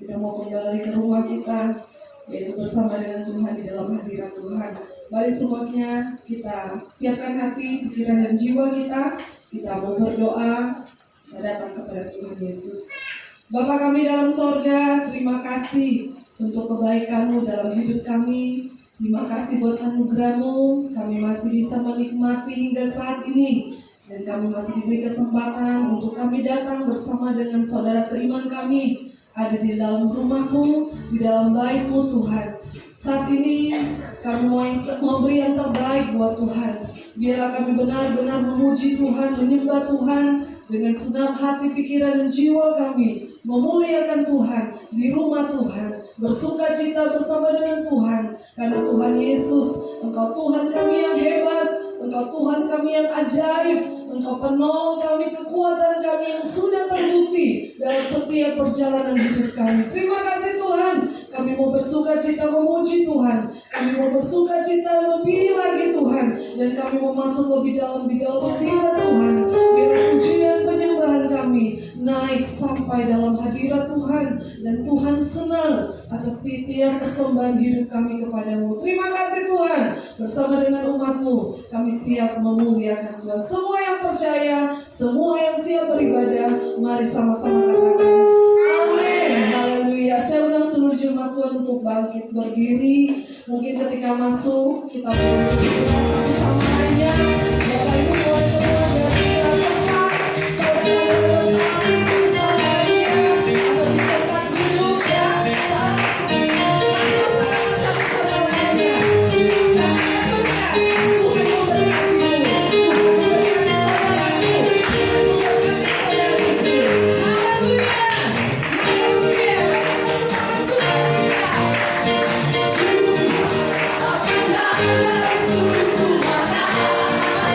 Kita mau kembali ke rumah kita, yaitu bersama dengan Tuhan di dalam hadirat Tuhan. Mari semuanya kita siapkan hati, pikiran dan jiwa kita. Kita mau berdoa, kita datang kepada Tuhan Yesus. Bapa kami dalam sorga, terima kasih untuk kebaikan-Mu dalam hidup kami. Terima kasih buat anugerah-Mu, kami masih bisa menikmati hingga saat ini. Dan kami masih diberi kesempatan untuk kami datang bersama dengan saudara seiman kami, ada di dalam rumah-Mu, di dalam bait-Mu Tuhan. Saat ini kami mau beri yang terbaik buat Tuhan. Biarlah kami benar-benar memuji Tuhan, menyembah Tuhan dengan senang hati, pikiran dan jiwa kami. Memuliakan Tuhan di rumah Tuhan, bersuka cita bersama dengan Tuhan. Karena Tuhan Yesus, Engkau Tuhan kami yang hebat, Engkau Tuhan kami yang ajaib, Engkau penolong kami, kekuatan kami yang sudah terbukti dalam setiap perjalanan hidup kami. Terima kasih Tuhan, kami mau bersuka cita memuji Tuhan, kami mau bersuka cita lebih lagi Tuhan, dan kami mau masuk lebih dalam di dalam hadirat Tuhan. Biar pujian penyembahan kami naik sampai dalam hadirat Tuhan, dan Tuhan senang atas setiap persembahan hidup kami kepadamu. Terima kasih Tuhan, bersama dengan umat-Mu kami siap memuliakan Tuhan. Semua yang percaya, semua yang siap beribadah, mari sama-sama katakan amin. Haleluya. Saya undang seluruh jemaat Tuhan untuk bangkit berdiri. Mungkin ketika masuk kita boleh satu sama lainnya. Bapak Ibu boleh keluar dari tempat, saudara bersama sama lainnya, atau di tempat duduk ya. Satu sama lainnya. Katakan berkat, Tuhan memberkati-Mu, Tuhan memberkati saudaraku, Tuhan memberkati saudariku. Haleluya, haleluya. Kita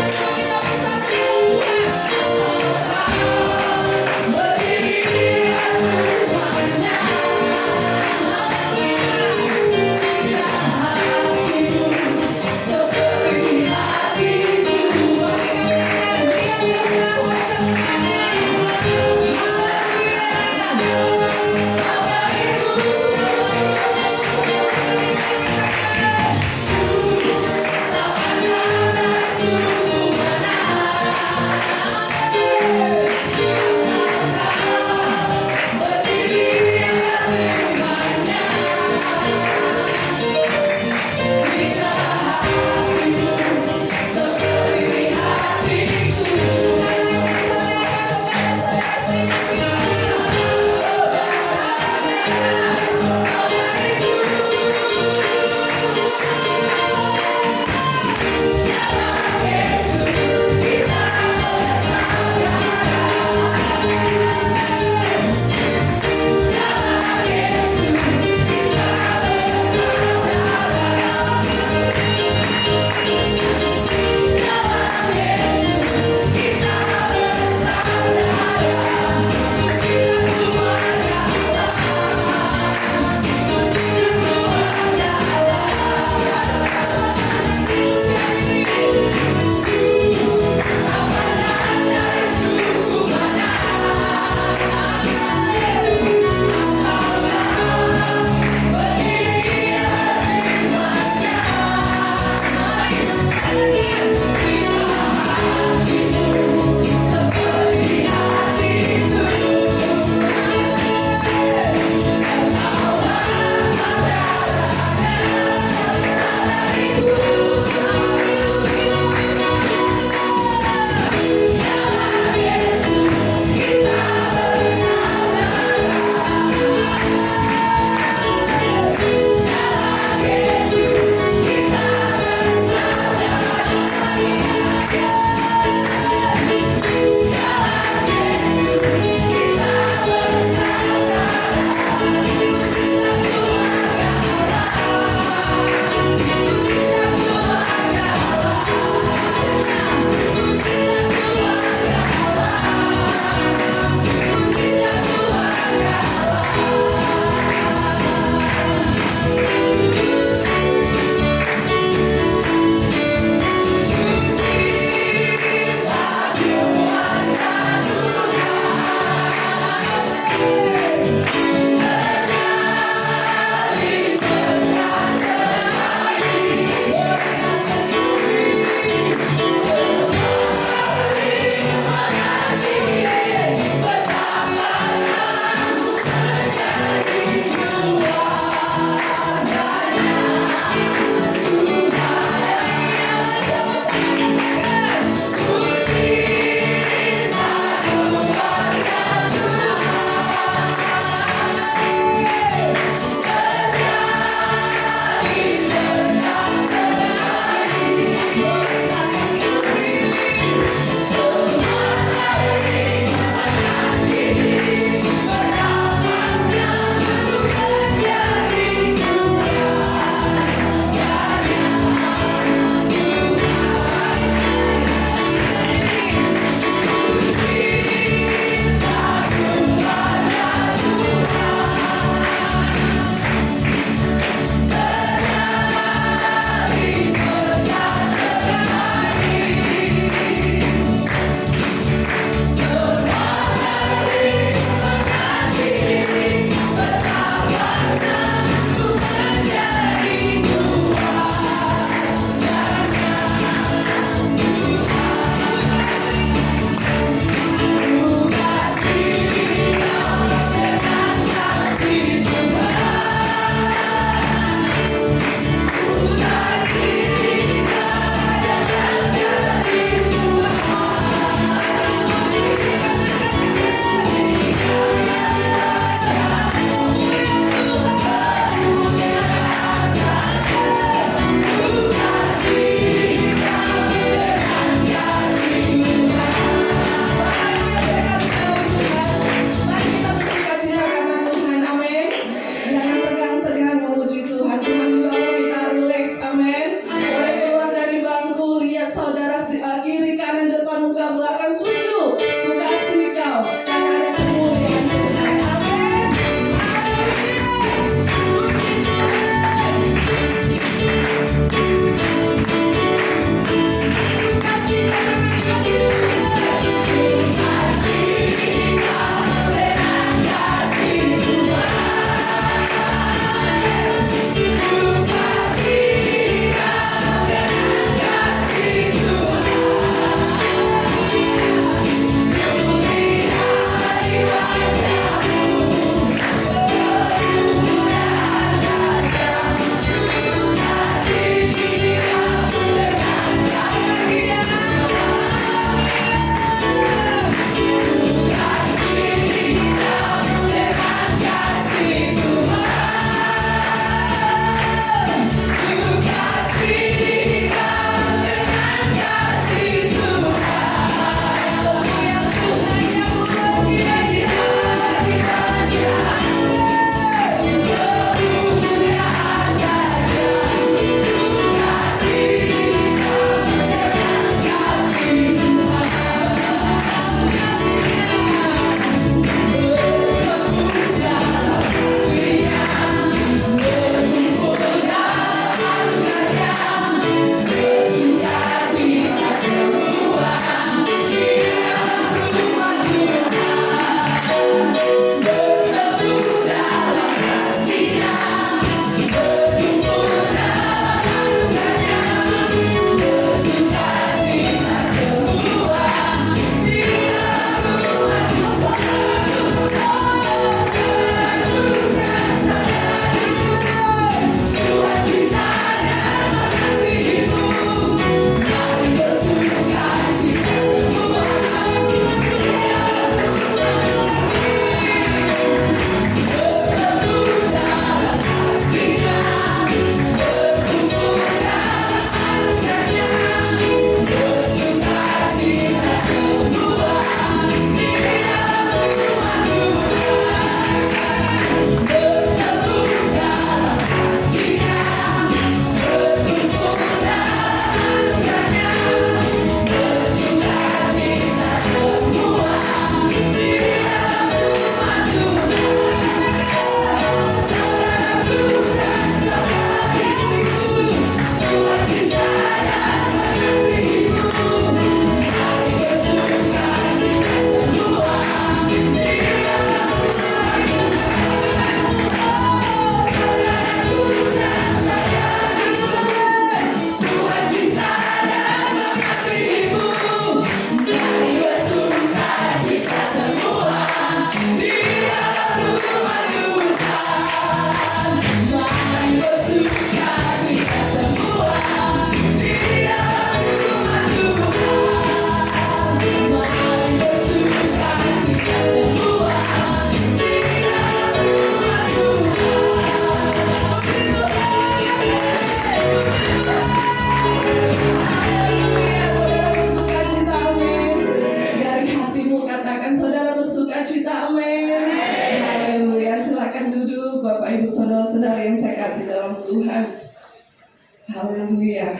Haleluya.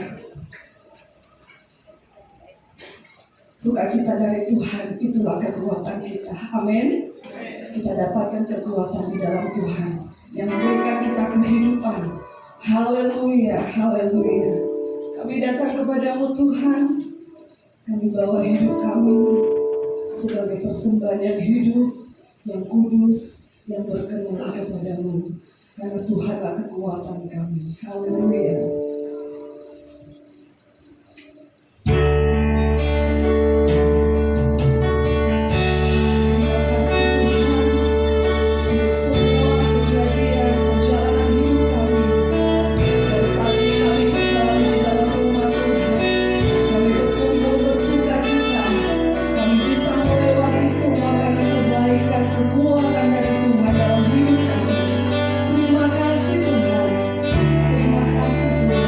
Sukacita dari Tuhan itulah kekuatan kita. Amin. Kita dapatkan kekuatan di dalam Tuhan yang memberikan kita kehidupan. Haleluya, haleluya. Kami datang kepadamu Tuhan. Kami bawa hidup kami sebagai persembahan yang hidup, yang kudus, yang berkenan kepadamu. Karena Tuhanlah kekuatan kami. Haleluya. Terima kasih Tuhan. Terima kasih Tuhan.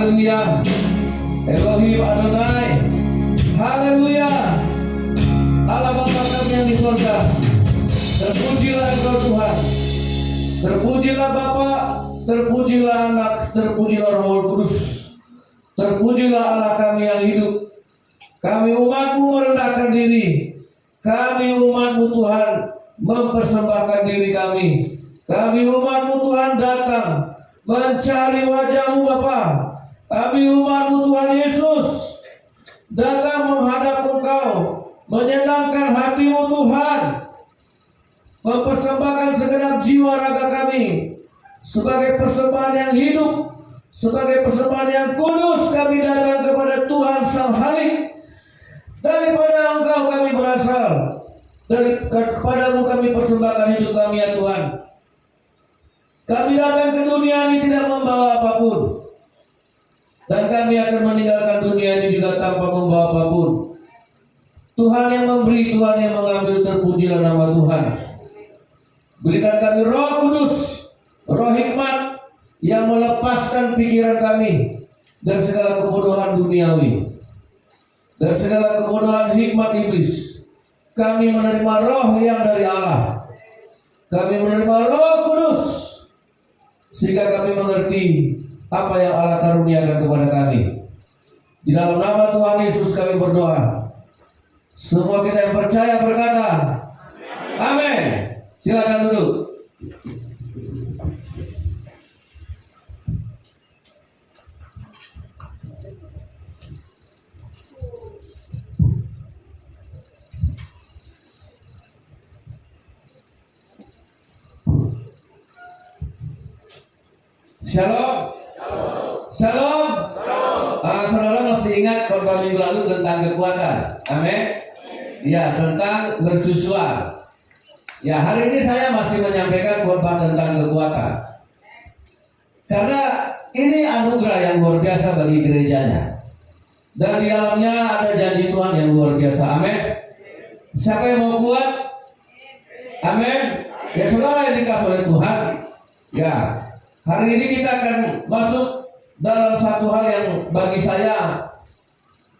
Haleluya. Elohim Adonai. Haleluya. Allah Bapa kami yang di surga, terpujilah Engkau Tuhan. Terpujilah Bapa, terpujilah Anak, terpujilah Roh Kudus. Terpujilah Allah kami yang hidup. Kami umat-Mu merendahkan diri. Kami umat-Mu Tuhan mempersembahkan diri kami. Kami umat-Mu Tuhan datang mencari wajah-Mu Bapa. Kami umat-Mu Tuhan Yesus datang menghadap Engkau, menyenangkan hati-Mu Tuhan, mempersembahkan segenap jiwa raga kami sebagai persembahan yang hidup, sebagai persembahan yang kudus. Kami datang kepada Tuhan Sang Halik. Daripada Engkau kami berasal, kepadamu kami persembahkan hidup kami ya Tuhan. Kami datang ke dunia ini tidak membawa apapun, dan kami akan meninggalkan dunia ini juga tanpa membawa apapun. Tuhan yang memberi, Tuhan yang mengambil, terpujilah nama Tuhan. Berikan kami Roh Kudus, Roh hikmat yang melepaskan pikiran kami dari segala kebodohan duniawi, dari segala kebodohan hikmat iblis. Kami menerima Roh yang dari Allah. Kami menerima Roh Kudus, sehingga kami mengerti apa yang Allah karuniakan kepada kami. Di dalam nama Tuhan Yesus kami berdoa. Semua kita yang percaya berkata amin. Silakan duduk. Shalom. Shalom. Saudara masih ingat khotbah minggu lalu tentang kekuatan? Amin. Ya, tentang mercusuar. Ya, hari ini saya masih menyampaikan khotbah tentang kekuatan, karena ini anugerah yang luar biasa bagi gerejanya, dan di dalamnya ada janji Tuhan yang luar biasa. Amin. Siapa yang mau kuat? Amin. Ya, saudara yang dikasih oleh Tuhan. Ya, hari ini kita akan masuk dalam satu hal yang bagi saya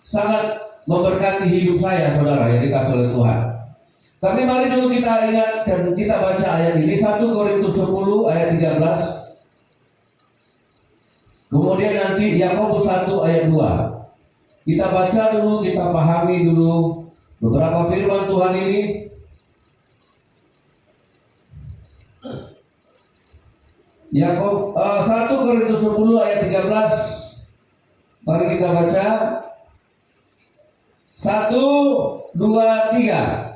sangat memberkati hidup saya, saudara yang dikasih oleh Tuhan. Tapi mari dulu kita ingat dan kita baca ayat ini, 1 Korintus 10 ayat 13. Kemudian nanti Yakobus 1 ayat 2. Kita baca dulu, kita pahami dulu beberapa firman Tuhan ini. Yakob 1 Korintus 10 ayat 13. Mari kita baca. 1, 2, 3.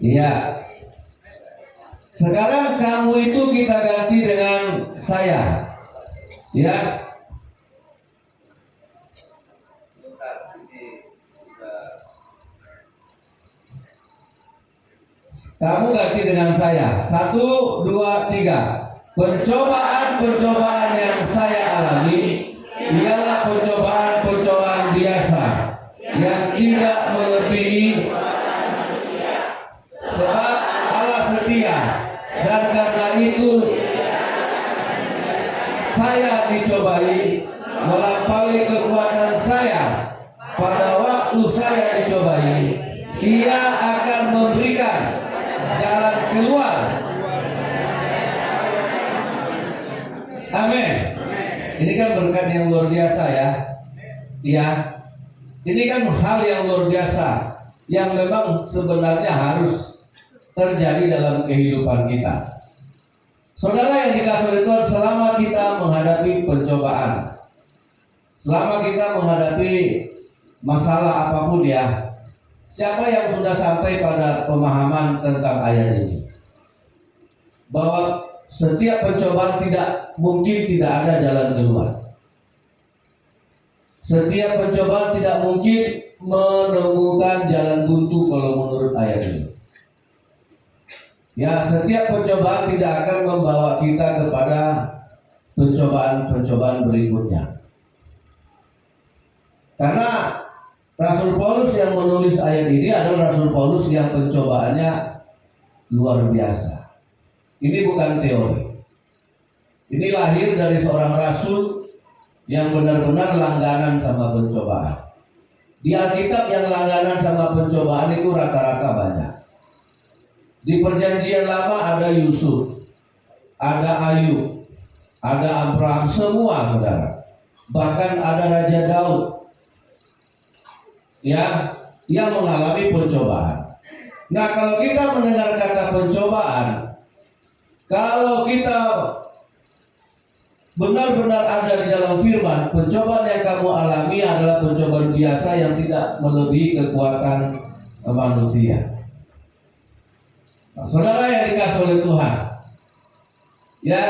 Iya. Sekarang kamu itu kita ganti dengan saya. Ya. Kamu ganti dengan saya. 1, 2, 3. Pencobaan-pencobaan yang saya alami ialah pencobaan-pencobaan biasa yang tidak melebihi, sebab Allah setia, dan karena itu saya dicobai melampaui kekuatan saya. Pada waktu saya dicobai, Ia akan memberikan jalan keluar. Amin. Ini kan berkat yang luar biasa ya. Ya, ini kan hal yang luar biasa yang memang sebenarnya harus terjadi dalam kehidupan kita. Saudara yang dikasihi oleh Tuhan, selama kita menghadapi pencobaan, selama kita menghadapi masalah apapun ya, siapa yang sudah sampai pada pemahaman tentang ayat ini? Bahwa setiap pencobaan tidak mungkin tidak ada jalan keluar. Setiap pencobaan tidak mungkin menemukan jalan buntu kalau menurut ayat ini. Ya, setiap pencobaan tidak akan membawa kita kepada pencobaan-pencobaan berikutnya. Karena Rasul Paulus yang menulis ayat ini adalah Rasul Paulus yang pencobaannya luar biasa. Ini bukan teori. Ini lahir dari seorang rasul yang benar-benar langganan sama pencobaan. Di Alkitab yang langganan sama pencobaan itu rata-rata banyak. Di Perjanjian Lama ada Yusuf, ada Ayub, ada Abraham, semua saudara. Bahkan ada Raja Daud ya, yang mengalami pencobaan. Nah, kalau kita mendengar kata pencobaan, kalau kita benar-benar ada di dalam firman, pencobaan yang kamu alami adalah pencobaan biasa yang tidak melebihi kekuatan manusia. Nah, saudara yang dikasih oleh Tuhan, ya,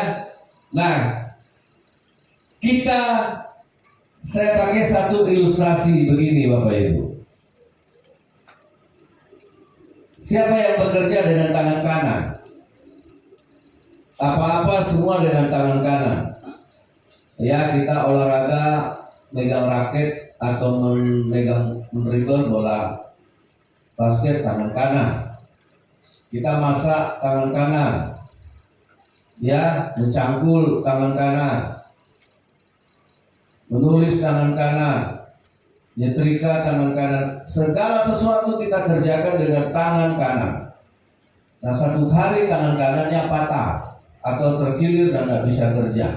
nah, saya pakai satu ilustrasi begini, Bapak Ibu. Siapa yang bekerja dengan tangan kanan? Apa-apa semua dengan tangan kanan. Ya, kita olahraga megang raket atau meneribel bola basket tangan kanan. Kita masak tangan kanan. Ya, mencangkul tangan kanan. Menulis tangan kanan. Nyetrika tangan kanan. Segala sesuatu kita kerjakan dengan tangan kanan. Nah, satu hari tangan kanannya patah atau terkilir dan tidak bisa kerja.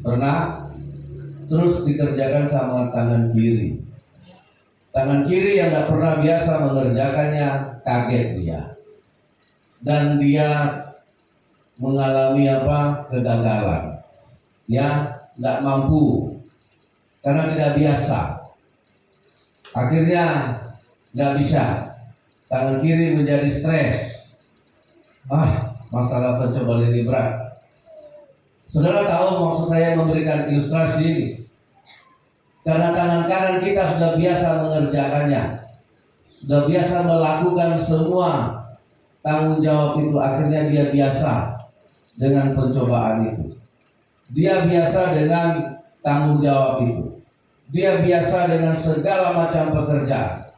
Pernah? Terus dikerjakan sama tangan kiri. Tangan kiri yang tidak pernah biasa mengerjakannya kaget dia. Dan dia mengalami kegagalan. Ya, tidak mampu karena tidak biasa. Akhirnya tidak bisa. Tangan kiri menjadi stres. Masalah pencobaan ini berat. Saudara tahu maksud saya memberikan ilustrasi ini, karena tangan kanan kita sudah biasa mengerjakannya, sudah biasa melakukan semua tanggung jawab itu. Akhirnya dia biasa dengan pencobaan itu. Dia biasa dengan tanggung jawab itu. Dia biasa dengan segala macam pekerjaan.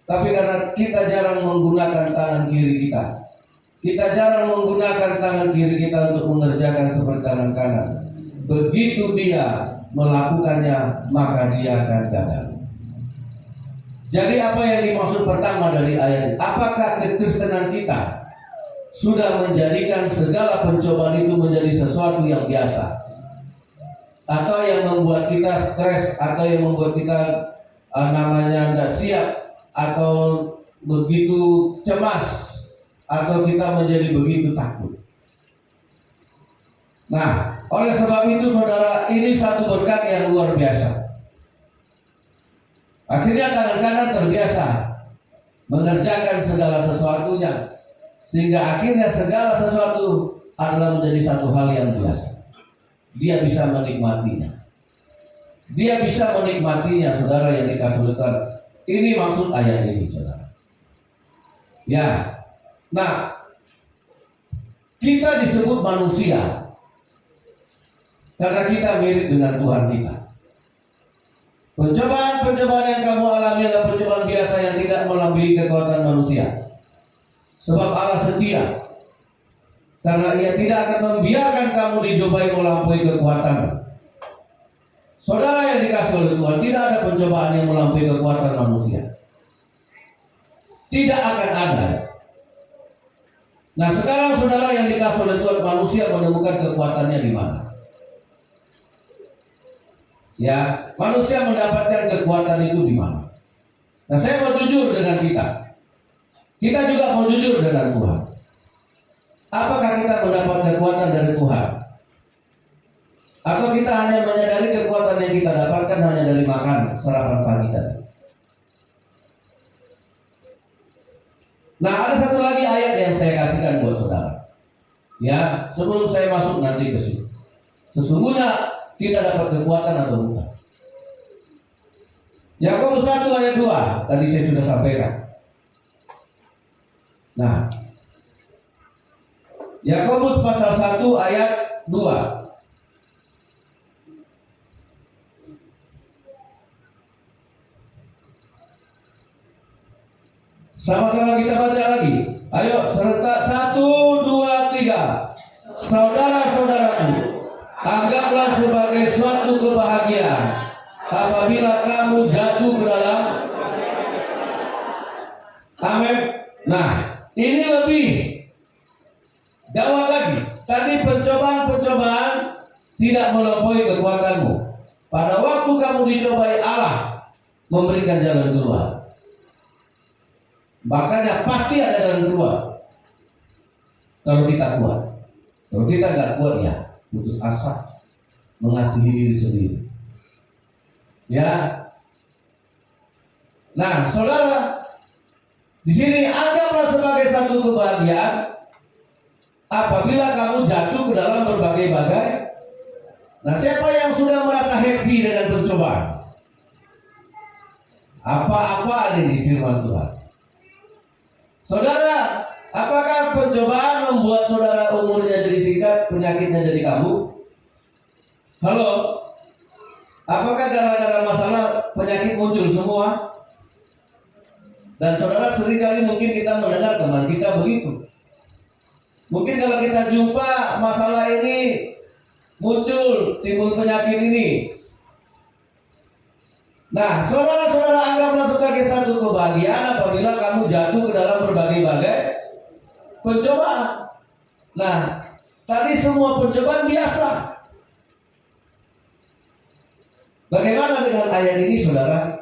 Tapi karena kita jarang menggunakan tangan kiri kita jarang menggunakan tangan kiri kita untuk mengerjakan seperti tangan kanan. Begitu dia melakukannya, maka dia akan gagal. Jadi apa yang dimaksud pertama dari ayat ini? Apakah kekristenan kita sudah menjadikan segala pencobaan itu menjadi sesuatu yang biasa? Atau yang membuat kita stres, atau yang membuat kita nggak siap, atau begitu cemas, atau kita menjadi begitu takut. Nah, oleh sebab itu saudara, ini satu berkat yang luar biasa. Akhirnya tangan kanan terbiasa mengerjakan segala sesuatunya, sehingga akhirnya segala sesuatu adalah menjadi satu hal yang biasa. Dia bisa menikmatinya. Dia bisa menikmatinya, saudara yang dikasih oleh Tuhan. Ini maksud ayat ini, saudara. Ya, nah, kita disebut manusia karena kita mirip dengan Tuhan kita. Pencobaan yang kamu alami adalah pencobaan biasa yang tidak melebihi kekuatan manusia. Sebab Allah setia, karena Ia tidak akan membiarkan kamu dicobai melampaui kekuatan. Saudara yang dikasih oleh Tuhan, tidak ada pencobaan yang melampaui kekuatan manusia. Tidak akan ada. Nah, sekarang saudara yang dikasih oleh Tuhan, manusia menemukan kekuatannya di mana? Ya, manusia mendapatkan kekuatan itu di mana? Nah, saya mau jujur dengan kita. Kita juga mau jujur dengan Tuhan. Apakah kita mendapat kekuatan dari Tuhan? Atau kita hanya menyadari kekuatan yang kita dapatkan hanya dari makan sarapan pagi tadi? Nah, ada satu lagi ayat yang saya kasihkan buat saudara. Ya, sebelum saya masuk nanti ke sini. Sesungguhnya kita dapat kekuatan atau bukan? Yakobus 1 ayat 2 tadi saya sudah sampaikan. Nah, Yakobus pasal 1 ayat 2. Sama-sama kita baca lagi. Ayo serta 1, 2, 3. Saudara-saudaraku, anggaplah sebagai suatu kebahagiaan apabila kamu jatuh ke dalam. Amin. Nah, ini lebih gawat lagi. Tadi pencobaan-pencobaan tidak melampaui kekuatanmu. Pada waktu kamu dicobai, Allah memberikan jalan keluar. Makanya pasti ada jalan keluar. Kalau kita kuat. Kalau kita nggak kuat ya putus asa, mengasihi diri sendiri. Ya. Nah, saudara, di sini anggaplah sebagai satu kebahagiaan apabila kamu jatuh ke dalam berbagai-bagai. Nah, siapa yang sudah merasa happy dengan pencobaan? Apa-apa ada di firman Tuhan. Saudara, apakah pencobaan membuat saudara umurnya jadi singkat, penyakitnya jadi kambuh? Halo? Apakah gara-gara masalah penyakit muncul semua? Dan saudara, seringkali mungkin kita mendengar teman kita begitu. Mungkin kalau kita jumpa masalah ini muncul, timbul penyakit ini. Nah, saudara-saudara, anggaplah sebagai satu kebahagiaan apabila kamu jatuh ke dalam berbagai-bagai pencobaan. Nah, tadi semua pencobaan biasa. Bagaimana dengan ayat ini, saudara?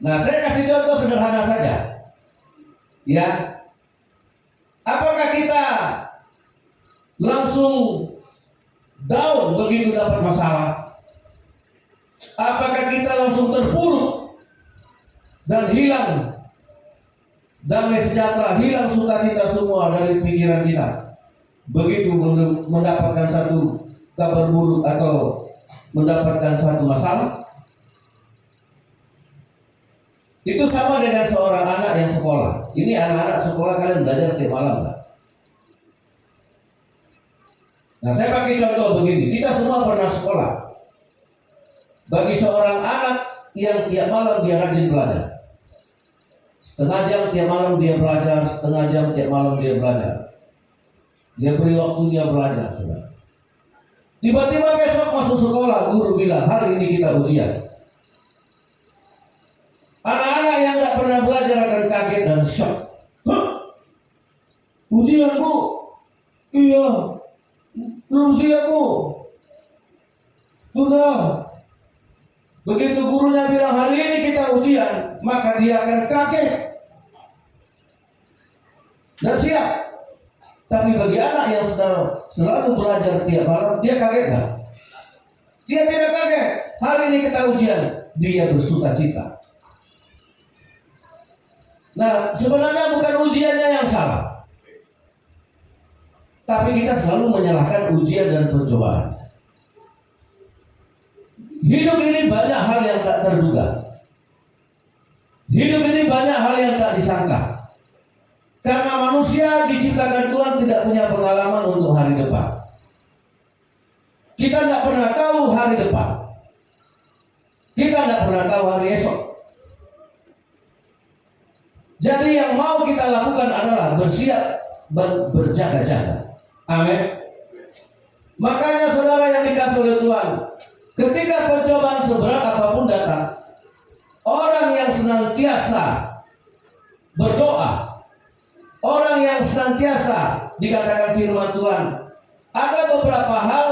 Nah, saya kasih contoh sederhana saja. Ya. Apakah kita langsung down begitu dapat masalah? Apakah kita langsung terpuruk dan hilang damai sejahtera, hilang sukacita semua dari pikiran kita begitu mendapatkan satu kabar buruk atau mendapatkan satu masalah? Itu sama dengan seorang anak yang sekolah. Ini anak-anak sekolah, kalian belajar tiap malam nggak? Nah, saya pakai contoh begini. Kita semua pernah sekolah. Bagi seorang anak yang tiap malam dia rajin belajar, setengah jam tiap malam dia belajar, setengah jam tiap malam dia belajar, dia beri waktunya belajar, saudara. Tiba-tiba besok masuk sekolah, guru bilang hari ini kita ujian. Anak-anak yang tidak pernah belajar akan kaget dan shock. Hah? Ujian, Bu? Iya. Belum siap, Bu. Sudah. Begitu gurunya bilang hari ini kita ujian, maka dia akan kaget dan siap. Tapi bagi anak yang selalu belajar tiap malam, dia kaget nggak? Dia tidak kaget. Hari ini kita ujian, dia bersuka cita. Nah, sebenarnya bukan ujiannya yang salah, tapi kita selalu menyalahkan ujian dan pencobaan. Hidup ini banyak hal yang tak terduga. Hidup ini banyak hal yang tak disangka. Karena manusia diciptakan Tuhan tidak punya pengalaman untuk hari depan. Kita tidak pernah tahu hari depan. Kita tidak pernah tahu hari esok. Jadi yang mau kita lakukan adalah bersiap dan berjaga-jaga. Amin. Makanya saudara yang dikasih oleh Tuhan, ketika pencobaan seberat apapun datang, orang yang senantiasa berdoa, orang yang senantiasa dikatakan firman Tuhan, ada beberapa hal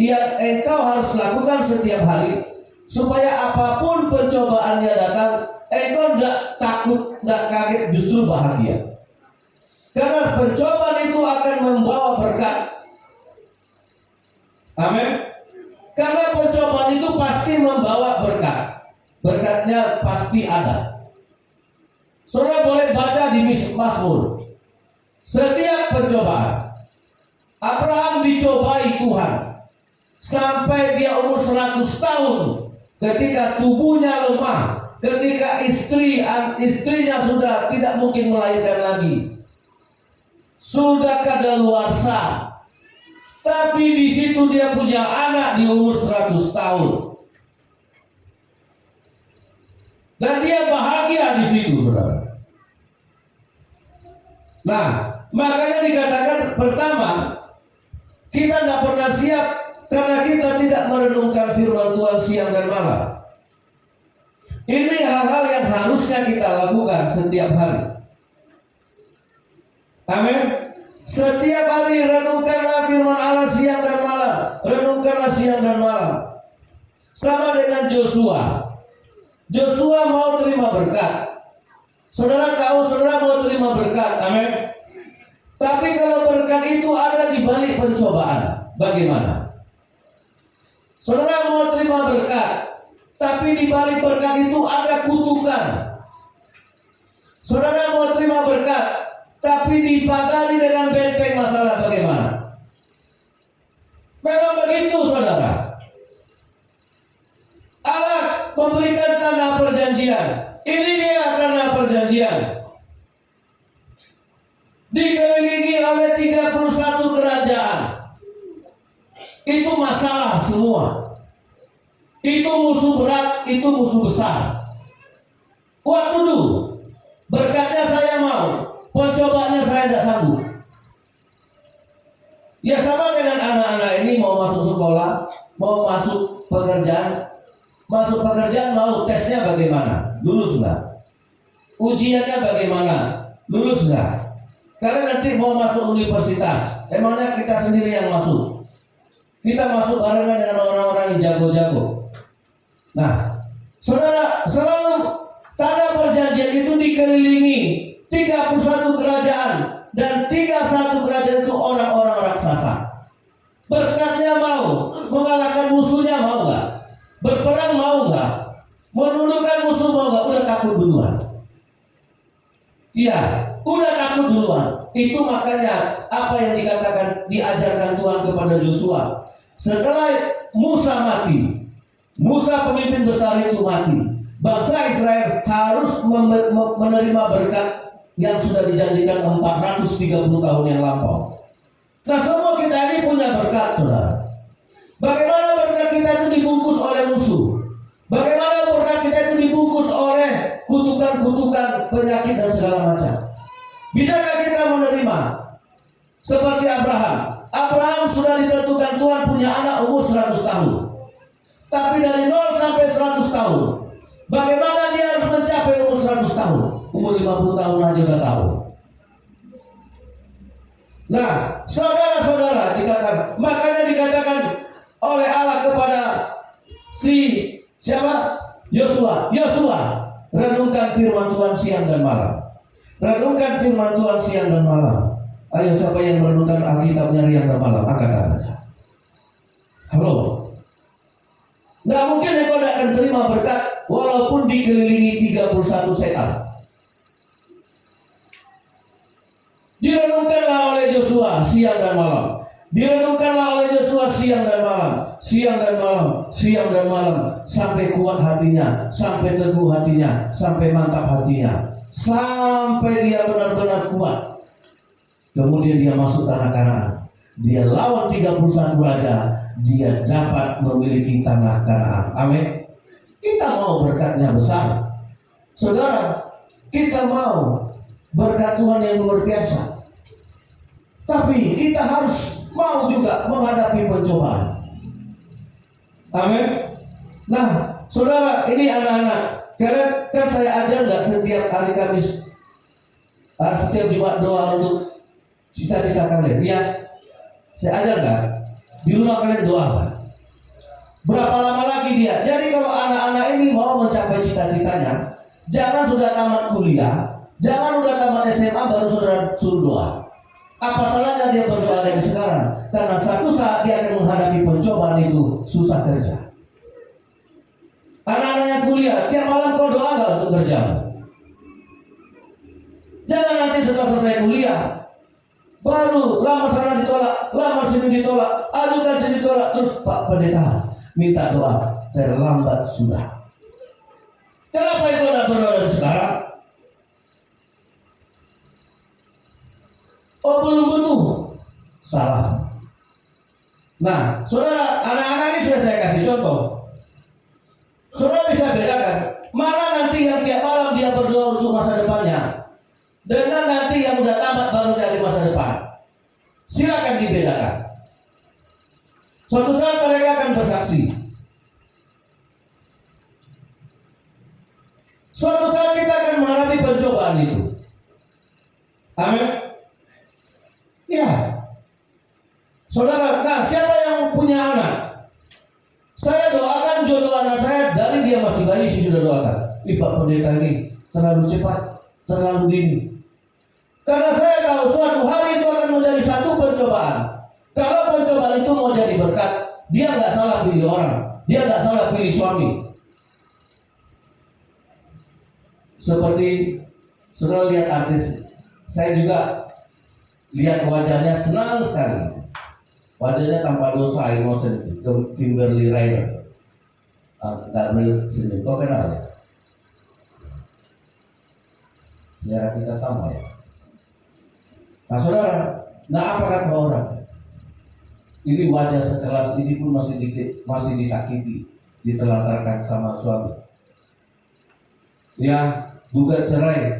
yang engkau harus lakukan setiap hari supaya apapun pencobaannya datang, engkau tidak takut, tidak kaget, justru bahagia. Karena pencobaan itu akan membawa berkat. Amin. Karena pencobaan itu pasti membawa berkat. Berkatnya pasti ada. Saudara boleh baca di Mazmur. Setiap pencobaan, Abraham dicobai Tuhan sampai dia umur 100 tahun ketika tubuhnya lemah, ketika istrinya sudah tidak mungkin melahirkan lagi, sudah kadaluarsa, tapi di situ dia punya anak di umur 100 tahun. Dan dia bahagia di situ, saudara. Nah, makanya dikatakan pertama, kita tidak pernah siap karena kita tidak merenungkan firman Tuhan siang dan malam. Ini hal-hal yang harusnya kita lakukan setiap hari. Amin. Setiap hari renungkanlah firman Allah siang dan malam. Renungkanlah siang dan malam. Sama dengan Joshua. Joshua mau terima berkat. Saudara tahu, saudara mau terima berkat. Amin. Tapi kalau berkat itu ada di balik pencobaan, bagaimana? Saudara mau terima berkat, tapi di balik berkat itu ada kutukan. Saudara mau terima berkat, tapi dipagari dengan benteng masalah, bagaimana? Memang begitu, saudara. Allah memberikan tanah perjanjian. Ini dia tanah perjanjian. Dikelilingi oleh 31 kerajaan. Itu masalah semua. Itu musuh berat, itu musuh besar. What to do? Berkatnya saya mau, pencobaannya saya tidak sanggup. Ya sama dengan anak-anak ini mau masuk sekolah, mau masuk pekerjaan. Masuk pekerjaan mau tesnya bagaimana? Lulus nggak? Ujiannya bagaimana? Lulus nggak? Karena nanti mau masuk universitas, emangnya kita sendiri yang masuk? Kita masuk barengan dengan orang-orang yang jago-jago. Nah, saudara, selalu tanah perjanjian itu dikelilingi 31 kerajaan, dan 31 kerajaan itu orang-orang raksasa. Berkatnya mau, mengalahkan musuhnya mau nggak? Berperang mau nggak? Menundukkan musuh mau nggak? Udah takut duluan. Iya, udah takut duluan. Itu makanya apa yang dikatakan, diajarkan Tuhan kepada Joshua. Setelah Musa mati, Musa pemimpin besar itu mati, bangsa Israel harus menerima berkat yang sudah dijanjikan 430 tahun yang lampau. Nah, semua kita ini punya berkat, saudara. Bagaimana berkat kita itu dibungkus oleh musuh? Bagaimana berkat kita itu dibungkus oleh kutukan-kutukan, penyakit dan segala macam? Bisakah kita menerima? Seperti Abraham. Abraham sudah ditentukan Tuhan punya anak umur 100 tahun. Tapi dari 0 sampai 100 tahun, bagaimana dia harus mencapai umur 100 tahun? Umur 50 tahun aja udah tahu. Nah, saudara-saudara, makanya dikatakan oleh Allah kepada siapa? Yosua, renungkan firman Tuhan siang dan malam. Renungkan firman Tuhan siang dan malam. Ayo, siapa yang merenungkan Alkitabnya siang dan malam? Angkat tangannya. Halo. Nggak mungkin engkau tidak akan terima berkat walaupun dikelilingi 31 setan. Direnungkanlah oleh Joshua siang dan malam. Direnungkanlah oleh Joshua siang dan malam, siang dan malam, siang dan malam, sampai kuat hatinya, sampai teguh hatinya, sampai mantap hatinya, sampai dia benar-benar kuat. Kemudian dia masuk tanah Kanaan. Dia lawan 31 raja, dia dapat memiliki tanah Kanaan. Amin. Kita mau berkatnya besar, saudara. Kita mau berkat Tuhan yang luar biasa. Tapi kita harus mau juga menghadapi pencobaan. Amin. Nah, saudara, ini anak-anak, kalian kan saya ajar nggak setiap hari Kamis, setiap Jumat doa untuk cita-cita kalian? Iya, saya ajar nggak? Di rumah kalian doa kan? Berapa lama lagi dia? Jadi kalau anak-anak ini mau mencapai cita-citanya, jangan sudah tamat kuliah, jangan sudah tamat SMA baru saudara suruh doa. Apa salahnya dia berdoa dari sekarang? Karena satu saat dia akan menghadapi pencobaan itu susah kerja. Anak-anak yang kuliah, tiap malam kau doa nggak untuk kerjamu? Jangan nanti setelah selesai kuliah, baru lamar sana ditolak, lamar sini ditolak, ajukan sini ditolak, terus Pak Pendeta, minta doa, terlambat sudah. Kenapa itu tidak berdoa dari sekarang? Oh, belum butuh. Salah. Nah, saudara, anak-anak ini sudah saya kasih contoh. Saudara bisa bedakan mana nanti yang tiap malam dia berdoa untuk masa depannya dengan nanti yang udah tamat baru cari masa depan. Silakan dibedakan. Suatu saat mereka akan bersaksi. Suatu saat kita akan menghadapi pencobaan itu. Amin. Ya. Saudara, nah siapa yang punya anak? Saya doakan jodoh anak saya dari dia masih bayi sih sudah doakan. Pak pendeta ini terlalu cepat, terlalu dini. Karena saya tahu suatu hari itu akan menjadi satu pencobaan. Kalau pencobaan itu mau jadi berkat, dia nggak salah pilih orang, dia nggak salah pilih suami. Seperti saudara lihat artis, saya juga lihat wajahnya senang sekali. Wajahnya tanpa dosa, innocent, Kimberly Ryder. Gabriel sini, kau kenal ya? Selera kita sama ya. Nah saudara, nah apa kata orang? Ini wajah sekelas ini pun masih disakiti, ditelantarkan sama suami. Ya, gugat cerai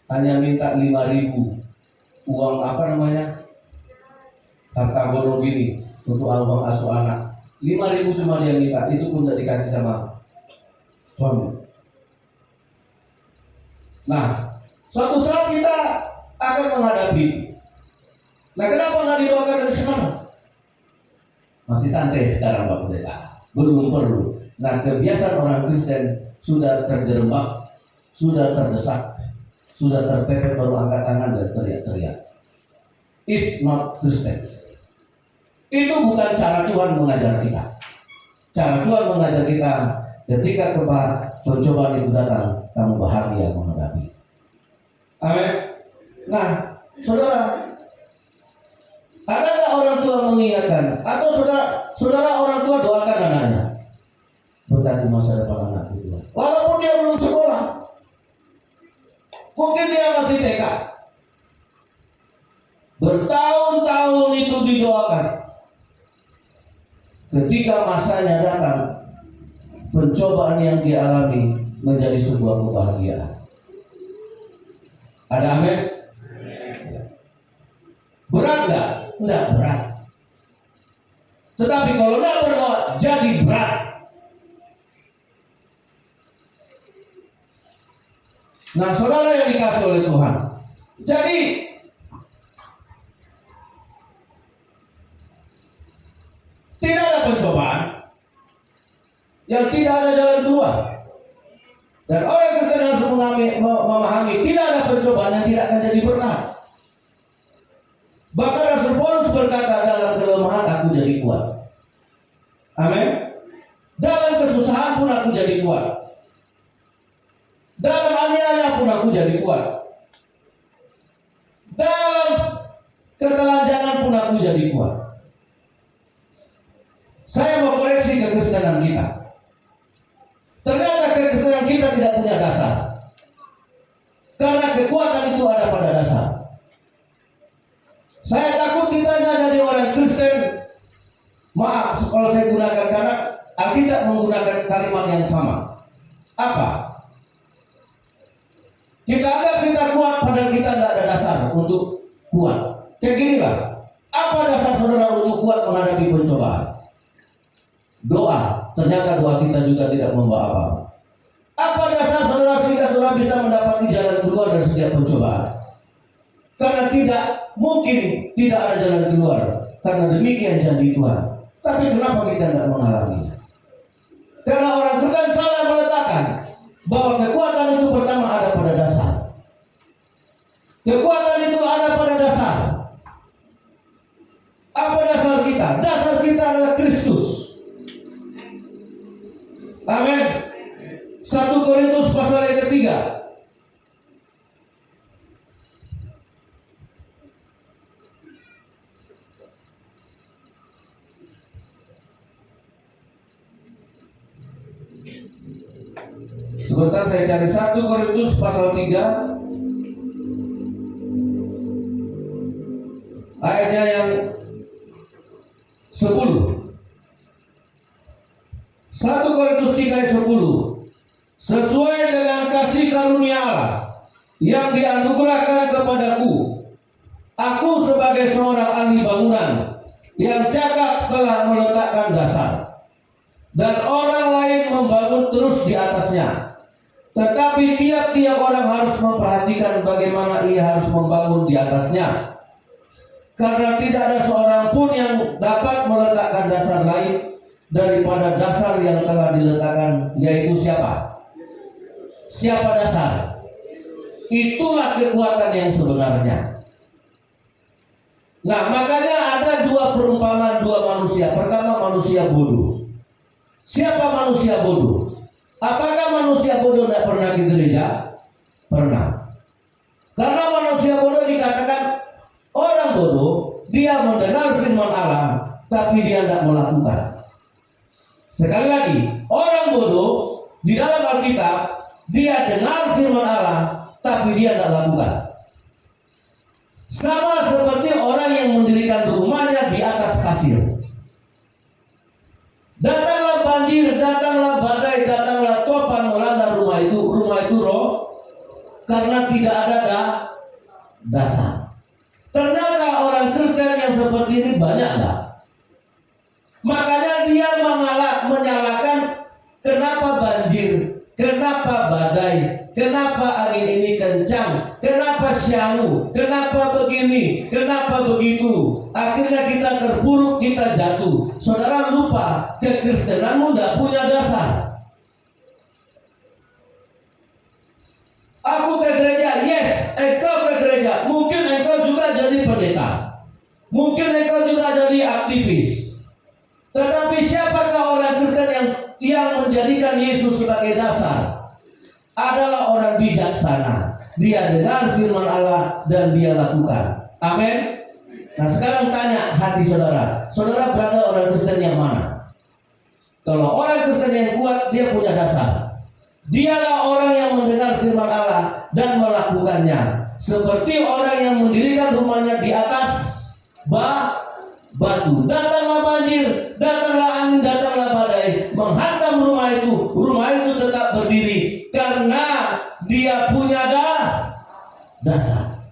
hanya minta 5.000 uang apa namanya? Harta gono gini untuk uang asuh anak. 5.000 cuma dia minta, itu pun tidak dikasih sama suami. Nah, suatu saat kita akan menghadapi itu. Nah, kenapa nggak didoakan dari sekarang? Masih santai sekarang Pak Pendeta. Belum perlu. Nah, kebiasaan orang Kristen sudah terjerembab, sudah terdesak, sudah terpepet baru angkat tangan dan teriak-teriak. It's not Kristen. Itu bukan cara Tuhan mengajar kita. Cara Tuhan mengajar kita ketika pencobaan itu datang, kamu bahagia menghadapi. Amin. Nah, saudara, ada nggak orang tua mengingatkan? Atau saudara orang tua doakan anaknya? Berkati masa depan anak itu. Walaupun dia belum sekolah, mungkin dia masih TK. Bertahun-tahun itu didoakan. Ketika masanya datang, pencobaan yang dialami menjadi sebuah kebahagiaan. Ada amin? Berat nggak? Nggak berat. Tetapi kalau nggak berdoa, jadi berat. Nah, saudara yang dikasih oleh Tuhan, jadi tidak ada pencobaan yang tidak ada jalan keluar. Dan orang Kristen harus memahami tidak ada pencobaan yang tidak akan jadi berkat. Bahkan Rasul Paulus berkata, dalam kelemahan aku jadi kuat. Amin. Dalam kesusahan pun aku jadi kuat. Dalam aniaya pun aku jadi kuat. Dalam ketelanjangan pun aku jadi kuat. Saya mau koreksi kekristenan kita. Ternyata kekristenan kita tidak punya dasar. Karena kekuatan itu ada pada dasar. Saya takut kita jadi orang Kristen. Maaf kalau saya gunakan, karena Alkitab menggunakan kalimat yang sama. Apa? Kita anggap kita kuat, padahal kita tidak ada dasar untuk kuat. Kayak gini lah. Apa dasar saudara untuk kuat menghadapi pencobaan? Doa. Ternyata doa kita juga tidak membawa apa-apa. Apa dasar saudara sehingga saudara bisa mendapati jalan keluar dari setiap pencobaan? Karena tidak mungkin tidak ada jalan keluar. Karena demikian janji Tuhan. Tapi kenapa kita tidak mengalaminya? Karena orang Kristen salah meletakkan bahwa kekuatan itu pertama ada pada dasar. Kekuatan itu ada pada dasar. Apa dasar kita? Dasar kita adalah Kristus. Amin. 1 Korintus pasal yang ketiga. Sebentar saya cari 1 Korintus pasal 3 ayatnya yang 10. 1 Korintus 3 ayat 10. Sesuai dengan kasih karunia Allah yang dianugerahkan kepadaku, aku sebagai seorang ahli bangunan yang cakap telah meletakkan dasar, dan orang lain membangun terus di atasnya. Tetapi tiap-tiap orang harus memperhatikan bagaimana ia harus membangun di atasnya. Karena tidak ada seorang pun yang dapat meletakkan dasar lain daripada dasar yang telah diletakkan, yaitu siapa? Siapa dasar? Itulah kekuatan yang sebenarnya. Nah, makanya ada 2 perumpamaan 2 manusia. Pertama, manusia bodoh. Siapa manusia bodoh? Apakah manusia bodoh tidak pernah ke gereja? Pernah. Karena manusia bodoh dikatakan orang bodoh, dia mendengar firman Allah, tapi dia tidak melakukan. Sekali lagi, orang bodoh di dalam Alkitab, dia dengar firman Allah, tapi dia tidak lakukan. Sama seperti orang yang mendirikan rumahnya di atas pasir. Datanglah banjir, datanglah badai, datanglah topan melanda rumah itu roh, karena tidak ada dasar. Ternyata orang Kristen yang seperti ini banyak enggak? Makanya dia menyalahkan kenapa banjir, kenapa badai, kenapa angin ini kencang, kenapa syanu, kenapa begini, kenapa begitu. Akhirnya kita terpuruk, kita jatuh. Saudara lupa, kekristenanmu tidak punya dasar. Aku ke gereja, yes, engkau ke gereja. Mungkin engkau juga jadi pendeta, mungkin engkau juga jadi aktivis. Tetapi siapakah orang Kristen yang menjadikan Yesus sebagai dasar? Adalah orang bijaksana. Dia dengar firman Allah dan dia lakukan. Amin. Nah, sekarang tanya hati saudara. Saudara berada orang Kristen yang mana? Kalau orang Kristen yang kuat, dia punya dasar. Dialah orang yang mendengar firman Allah dan melakukannya. Seperti orang yang mendirikan rumahnya di atas batu. Datanglah banjir, datanglah angin, datanglah badai, menghantam rumah itu tetap berdiri karena dia punya dasar.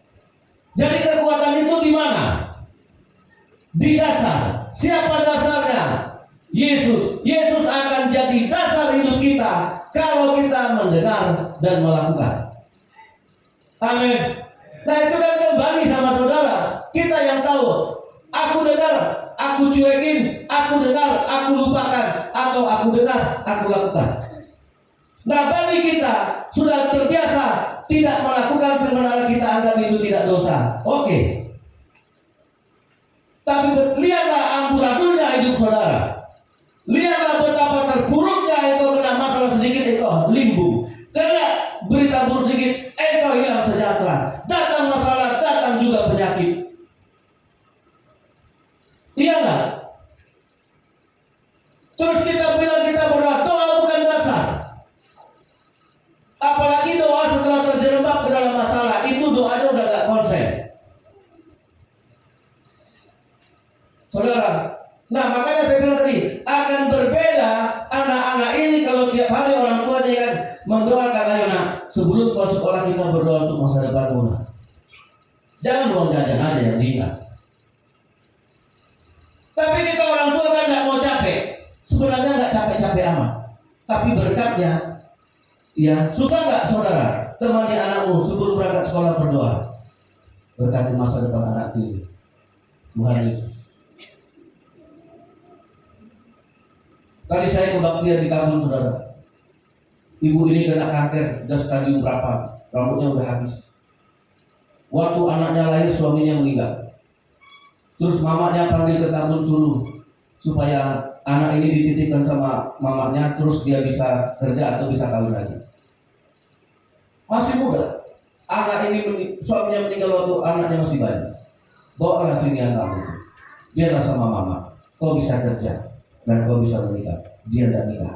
Jadi kekuatan itu di mana? Di dasar. Siapa dasarnya? Yesus. Yesus akan jadi dasar hidup kita kalau kita mendengar dan melakukan. Amin. Nah, itu kan kembali sama saudara. Kita yang tahu, aku dengar, aku cuekin, aku dengar, aku lupakan, atau aku dengar, aku lakukan. Nah, bagi kita sudah terbiasa tidak melakukan firman Allah, kita anggap itu tidak dosa. Oke. Tapi lihatlah amburadulnya hidup saudara. Lihatlah betapa terpuruknya engkau kena masalah sedikit, engkau limbung. Karena berita buruk sedikit, engkau hilang sejahtera. Datang masalah, datang juga penyakit. Iya nggak? Terus kita bilang kita berdoa, doa bukan dasar. Apalagi doa setelah terjerembab ke dalam masalah, itu doanya udah gak konsen. Saudara, nah makanya saya bilang tadi, akan berbeda anak-anak ini kalau tiap hari orang tuanya kan mendoakan, ayo nak, sebelum kau sekolah kita berdoa untuk masa depanmu nak. Jangan uang jajan aja yang diingat. Tapi kita orang tua kan gak mau capek. Sebenarnya gak capek-capek amat. Tapi berkatnya, ya susah gak saudara? Temani anakmu sebelum berangkat sekolah berdoa. Berkati masa depan anak ini. Tuhan Yesus. Tadi saya kebaktian di kampung saudara. Ibu ini kena kanker, udah stadium berapa? Rambutnya udah habis. Waktu anaknya lahir suaminya meninggal. Terus mamanya panggil ke kampung suruh supaya anak ini dititipkan sama mamanya, terus dia bisa kerja atau bisa kawin lagi. Masih muda. Anak ini suaminya meninggal waktu anaknya masih bayi. Bawalah sini anakmu. Biarlah sama mama. Kau bisa kerja dan kau bisa menikah. Dia tidak nikah.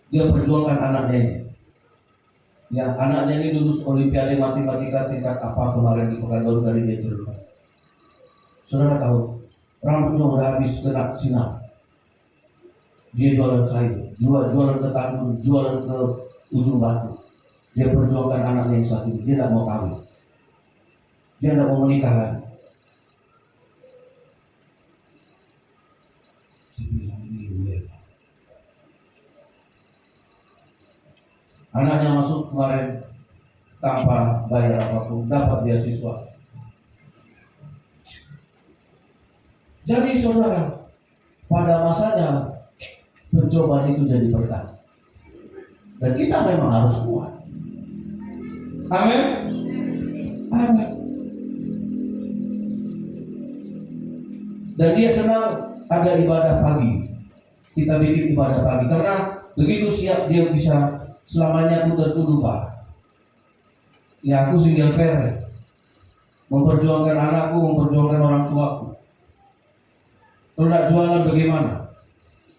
dia perjuangkan anaknya ini. Ya, anaknya ini lulus Olimpiade Matematika tingkat apa kemarin di Pekanbaru tadi dia cerita. Saudara tahu, rambutnya udah habis kena sinar. Dia jualan sayur, jualan ke Tambun, jualan ke Ujung Batu. Dia perjuangkan anaknya yang satu ini. Dia tidak mau kawin, dia tidak mau menikah lagi. Anaknya masuk kemarin tanpa bayar apapun, dapat beasiswa. Jadi saudara, pada masanya pencobaan itu jadi berkat, dan kita memang harus kuat. Amin. Amin. Dan dia senang ada ibadah pagi. Kita bikin ibadah pagi karena begitu siap dia bisa. Selamanya aku tertuduh Pak, ya aku single parent, memperjuangkan anakku, memperjuangkan orang tuaku. Kalau tidak jualan bagaimana?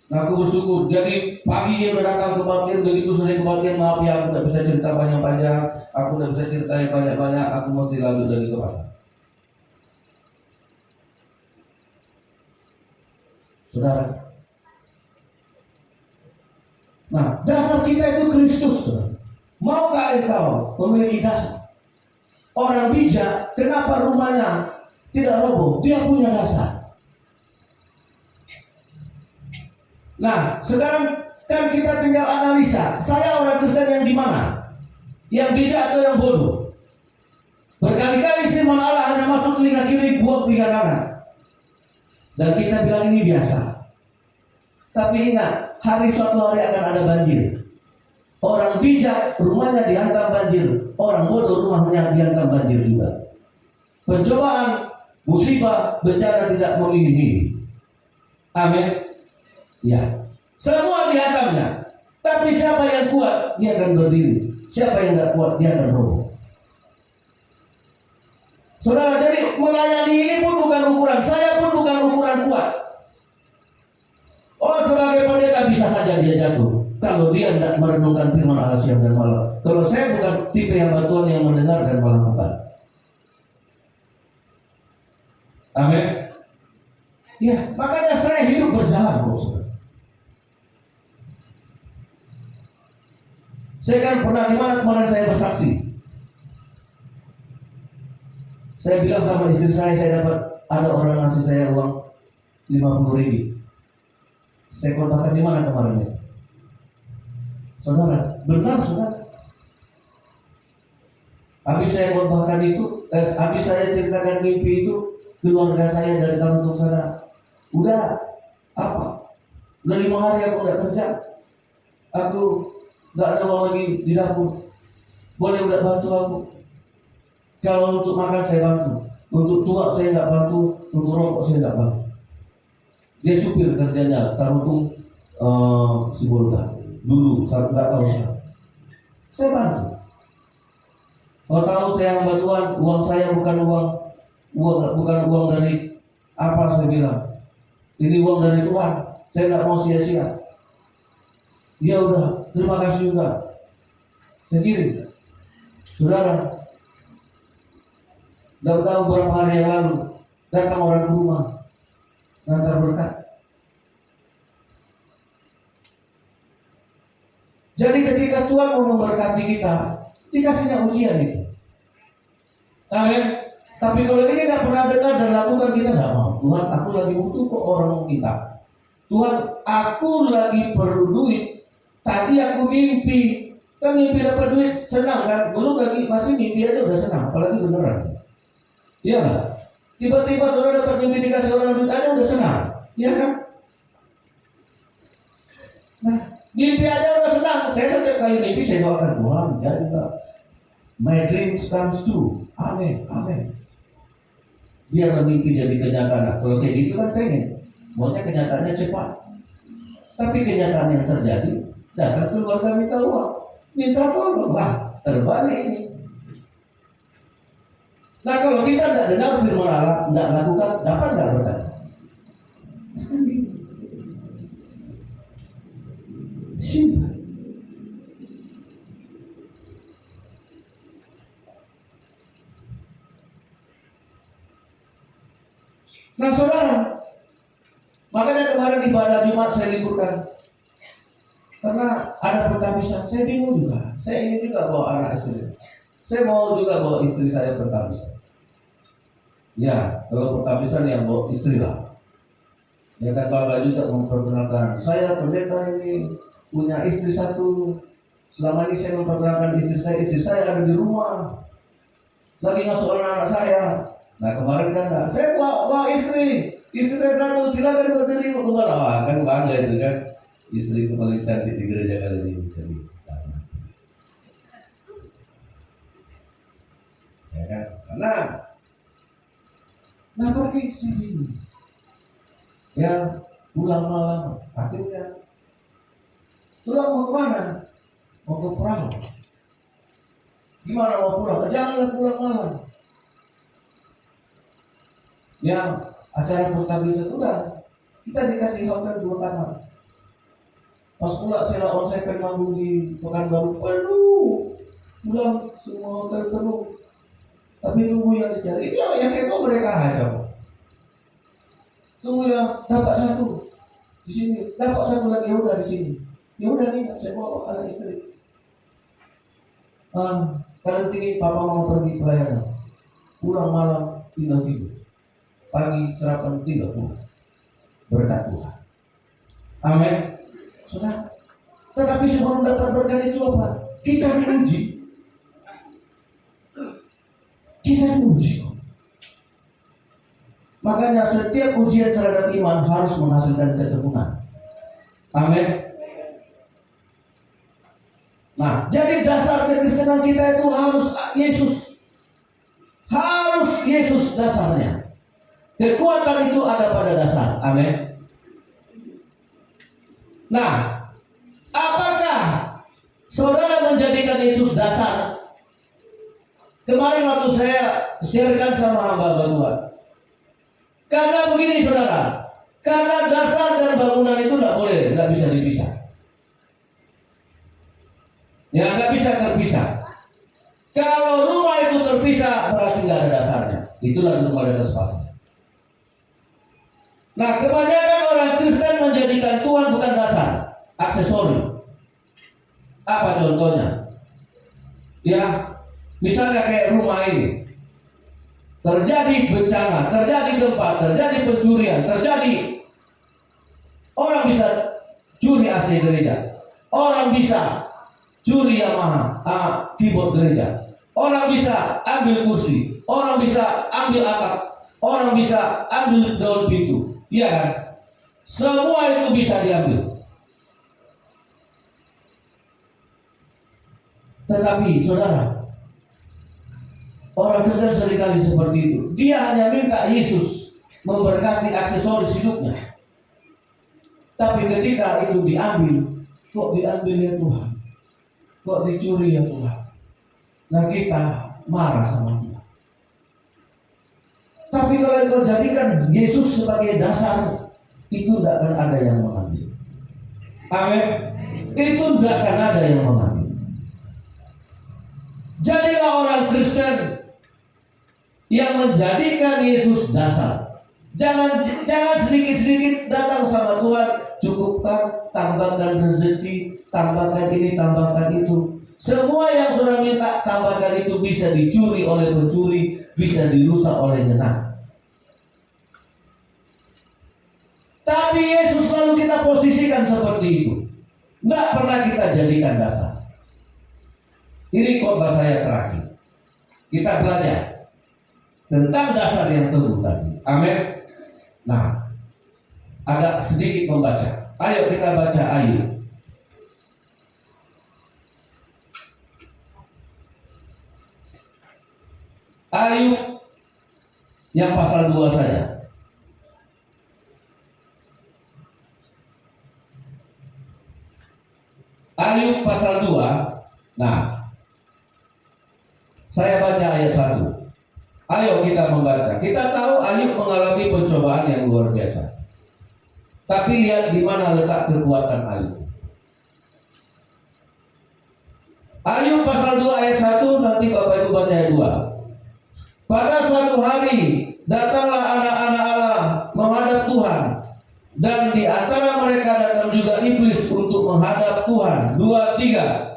Nah, aku bersyukur. Jadi pagi dia udah datang ke kebaktian, begitu selesai kebaktian, maaf ya aku tidak bisa cerita banyak-banyak, aku tidak bisa cerita yang banyak-banyak, aku mesti lalu lagi ke pasar. Saudara, nah, dasar kita itu Kristus. Maukah engkau memiliki dasar? Orang bijak, kenapa rumahnya tidak roboh? Dia punya dasar. Nah, sekarang kan kita tinggal analisa. Saya orang Kristen yang di mana? Yang bijak atau yang bodoh? Berkali-kali firman Allah hanya masuk telinga kiri, buang telinga kanan. Dan kita bilang ini biasa. Tapi ingat, suatu hari akan ada banjir. Orang bijak rumahnya dihantam banjir, orang bodoh rumahnya dihantam banjir juga. Pencobaan, musibah, bencana tidak memilih-milih. Amin. Ya, semua dihantamnya. Tapi siapa yang kuat, dia akan berdiri. Siapa yang tidak kuat, dia akan roboh. Saudara, jadi melayani ini pun bukan ukuran. Saya pun bukan ukuran kuat. Oh, sebagai pendeta bisa saja dia jatuh kalau dia tidak merenungkan firman Allah siang dan malam. Kalau saya bukan tipe yang batuan yang mendengar dan melakukan. Amin. Ya, makanya saya hidup berjalan kok, saudara. Saya kan pernah di mana kemarin saya bersaksi. Saya bilang sama istri saya dapat ada orang ngasih saya uang 50.000. Saya korbankan di mana kemarin ya? Saudara, benar saudara. Habis saya korbankan itu, habis saya ceritakan mimpi itu, keluarga saya dari kampung sana, udah apa? Udah 5 hari aku nggak kerja, aku nggak ada uang lagi di dapur. Boleh udah bantu aku? Kalau untuk makan saya bantu, untuk tuak saya nggak bantu, untuk rokok saya nggak bantu. Dia supir kerjanya, Tarutung si Bolga. Dulu, saya nggak tahu siapa. Saya bantu. Kalau tahu saya bantuan, uang saya bukan uang dari apa saya bilang. Ini uang dari Tuhan. Saya nggak mau sia-sia. Ya udah, terima kasih juga. Saya kirim. Saudara, tidak tahu berapa hari yang lalu datang orang ke rumah. Nanti berkat. Jadi ketika Tuhan mau memberkati kita, dikasihnya ujian itu. Amin. Tapi kalau ini tidak pernah dengar dan lakukan, kita tidak mau. Tuhan, aku lagi butuh kok orang kita. Tuhan, aku lagi perlu duit. Tadi aku mimpi. Kan mimpi dapat duit senang kan? Belum lagi masih mimpi aja udah senang, apalagi beneran. Iya kan? Tiba-tiba saudara dapat mimpi dikasih orang duit aja udah senang. Iya kan? Nah, mimpi aja udah senang. Saya setiap kali mimpi saya doakan Tuhan, ya juga. My dreams comes true. Amin, amin. Biarlah mimpi jadi kenyataan. Kalau kayak gitu kan pengen, maunya kenyataannya cepat. Tapi kenyataan yang terjadi, datang keluarga minta uang, minta tolong, wah terbalik ini. Nah kalau kita tidak dengar firman Allah, tidak lakukan, dapat nggak berkat? Akan gitu. Simpel. Nah saudara, makanya kemarin ibadah Jumat saya liburkan. Karena ada pertabisan, saya bingung juga. Saya ingin juga bawa anak istri. Saya mau juga bawa istri saya pertabisan. Ya, kalau pertabisan yang bawa istri lah. Ya kan Bapak juga memperkenalkan. Saya pendeta ini punya istri satu. Selama ini saya memperkenalkan istri saya ada di rumah. Lagi ngasuh anak-anak saya. Nah kemarin kan saya bawa istri saya satu, silakan berdiri kembali. Wah kan bangga itu kan. Istri paling cantik di gereja kali ini bisa ditanya. Ya kan? Nah pergi sini. Ya pulang malam. Akhirnya pulang mau kemana? Mau ke perahu. Gimana mau pulang? Janganlah pulang malam. Ya acara pertabisan udah. Kita dikasih hotel 2 kamar. Pas pula saya onsite manggung di Pekanbaru penuh, pulang semua hotel penuh. Tapi tunggu yang dicari, ini yang heboh mereka aja. Tunggu yang dapat satu di sini, dapat satu lagi udah di sini. Ya udah nih, saya bawa anak istri. Kalian tinggi papa mau pergi pelayanan, pulang malam tinggal tidur, pagi sarapan tinggal pulang. Berkat Tuhan. Amin. Saudara, tetapi sebelum dapat berkat itu apa? Kita diuji. Makanya setiap ujian terhadap iman harus menghasilkan ketekunan. Amin. Nah, jadi dasar kekristenan kita itu harus Yesus. Harus Yesus dasarnya. Kekuatan itu ada pada dasar. Amin. Nah, apakah saudara menjadikan Yesus dasar? Kemarin waktu saya sharekan sama hamba Tuhan. Karena begini saudara, karena dasar dan bangunan itu nggak bisa dipisah. Ya nggak bisa terpisah. Kalau rumah itu terpisah berarti nggak ada dasarnya. Itulah rumah di atas pasir. Nah, kebanyakan orang Kristen menjadikan Tuhan bukan dasar, aksesori. Apa contohnya? Ya, misalnya kayak rumah ini. Terjadi bencana, terjadi gempa, terjadi pencurian, terjadi orang bisa curi AC gereja. Orang bisa curi Yamaha, keyboard gereja. Orang bisa ambil kursi, orang bisa ambil atap, orang bisa ambil daun pintu. Iya kan? Semua itu bisa diambil. Tetapi saudara, orang Kristen seringkali seperti itu. Dia hanya minta Yesus memberkati aksesoris hidupnya. Tapi ketika itu diambil, kok diambil ya Tuhan? Kok dicuri ya Tuhan? Nah kita marah sama dia. Tapi kalau kau jadikan Yesus sebagai dasar, itu tidak akan ada yang mengambil. Amin. Itu tidak akan ada yang mengambil. Jadilah orang Kristen yang menjadikan Yesus dasar. Jangan sedikit-sedikit datang sama Tuhan, cukupkan, tambahkan rezeki, tambahkan ini, tambahkan itu. Semua yang saudara minta tambahkan itu bisa dicuri oleh pencuri, bisa dirusak oleh nyenang. Tapi Yesus selalu kita posisikan seperti itu. Tidak pernah kita jadikan dasar. Ini khotbah saya terakhir. Kita belajar tentang dasar yang teguh tadi. Amin. Nah, agak sedikit membaca. Ayo kita baca Ayub. Ayub yang pasal 2 saja. Ayub pasal 2. Nah, saya baca ayat 1. Ayo kita membaca. Kita tahu Ayub mengalami pencobaan yang luar biasa. Tapi lihat di mana letak kekuatan Ayub. Ayub pasal 2 ayat 1, nanti Bapak Ibu baca ayat 2. Pada suatu hari datanglah anak-anak Allah Tuhan. Dan di antara mereka datang juga iblis untuk menghadap Tuhan. 2, 3.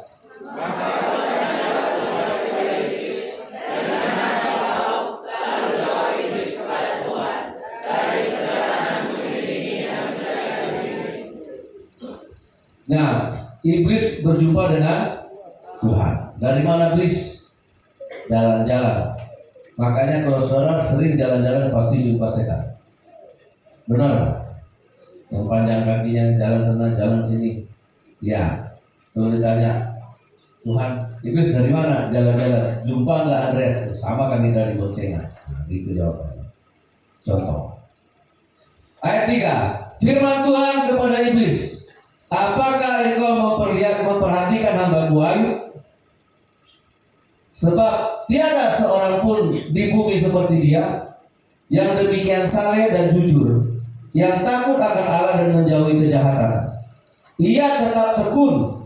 Nah, iblis berjumpa dengan Tuhan. Dari mana iblis? Jalan-jalan. Makanya kalau saudara sering jalan-jalan pasti jumpa setan. Benar? Yang panjang kakinya jalan sana, jalan sini. Ya, kalau ditanya, Tuhan, iblis dari mana? Jalan-jalan. Jumpa nggak adres? Sama kami dari boncengan. Nah, itu jawabannya. Contoh. Ayat 3. Firman Tuhan kepada iblis, apakah engkau memperhatikan hamba-Ku Ayub? Sebab tiada seorang pun di bumi seperti dia, yang demikian saleh dan jujur, yang takut akan Allah dan menjauhi kejahatan. Ia tetap tekun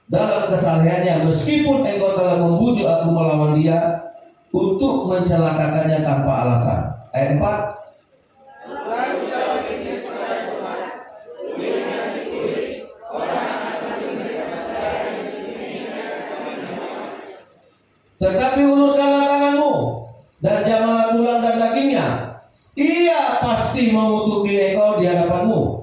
dalam kesalehannya, meskipun engkau telah membujuk aku melawan dia untuk mencelakakannya tanpa alasan. Ayat 4. Tetapi ulurkanlah tanganmu dan jamalah tulang dan dagingnya, ia pasti mengutuki engkau di hadapanmu.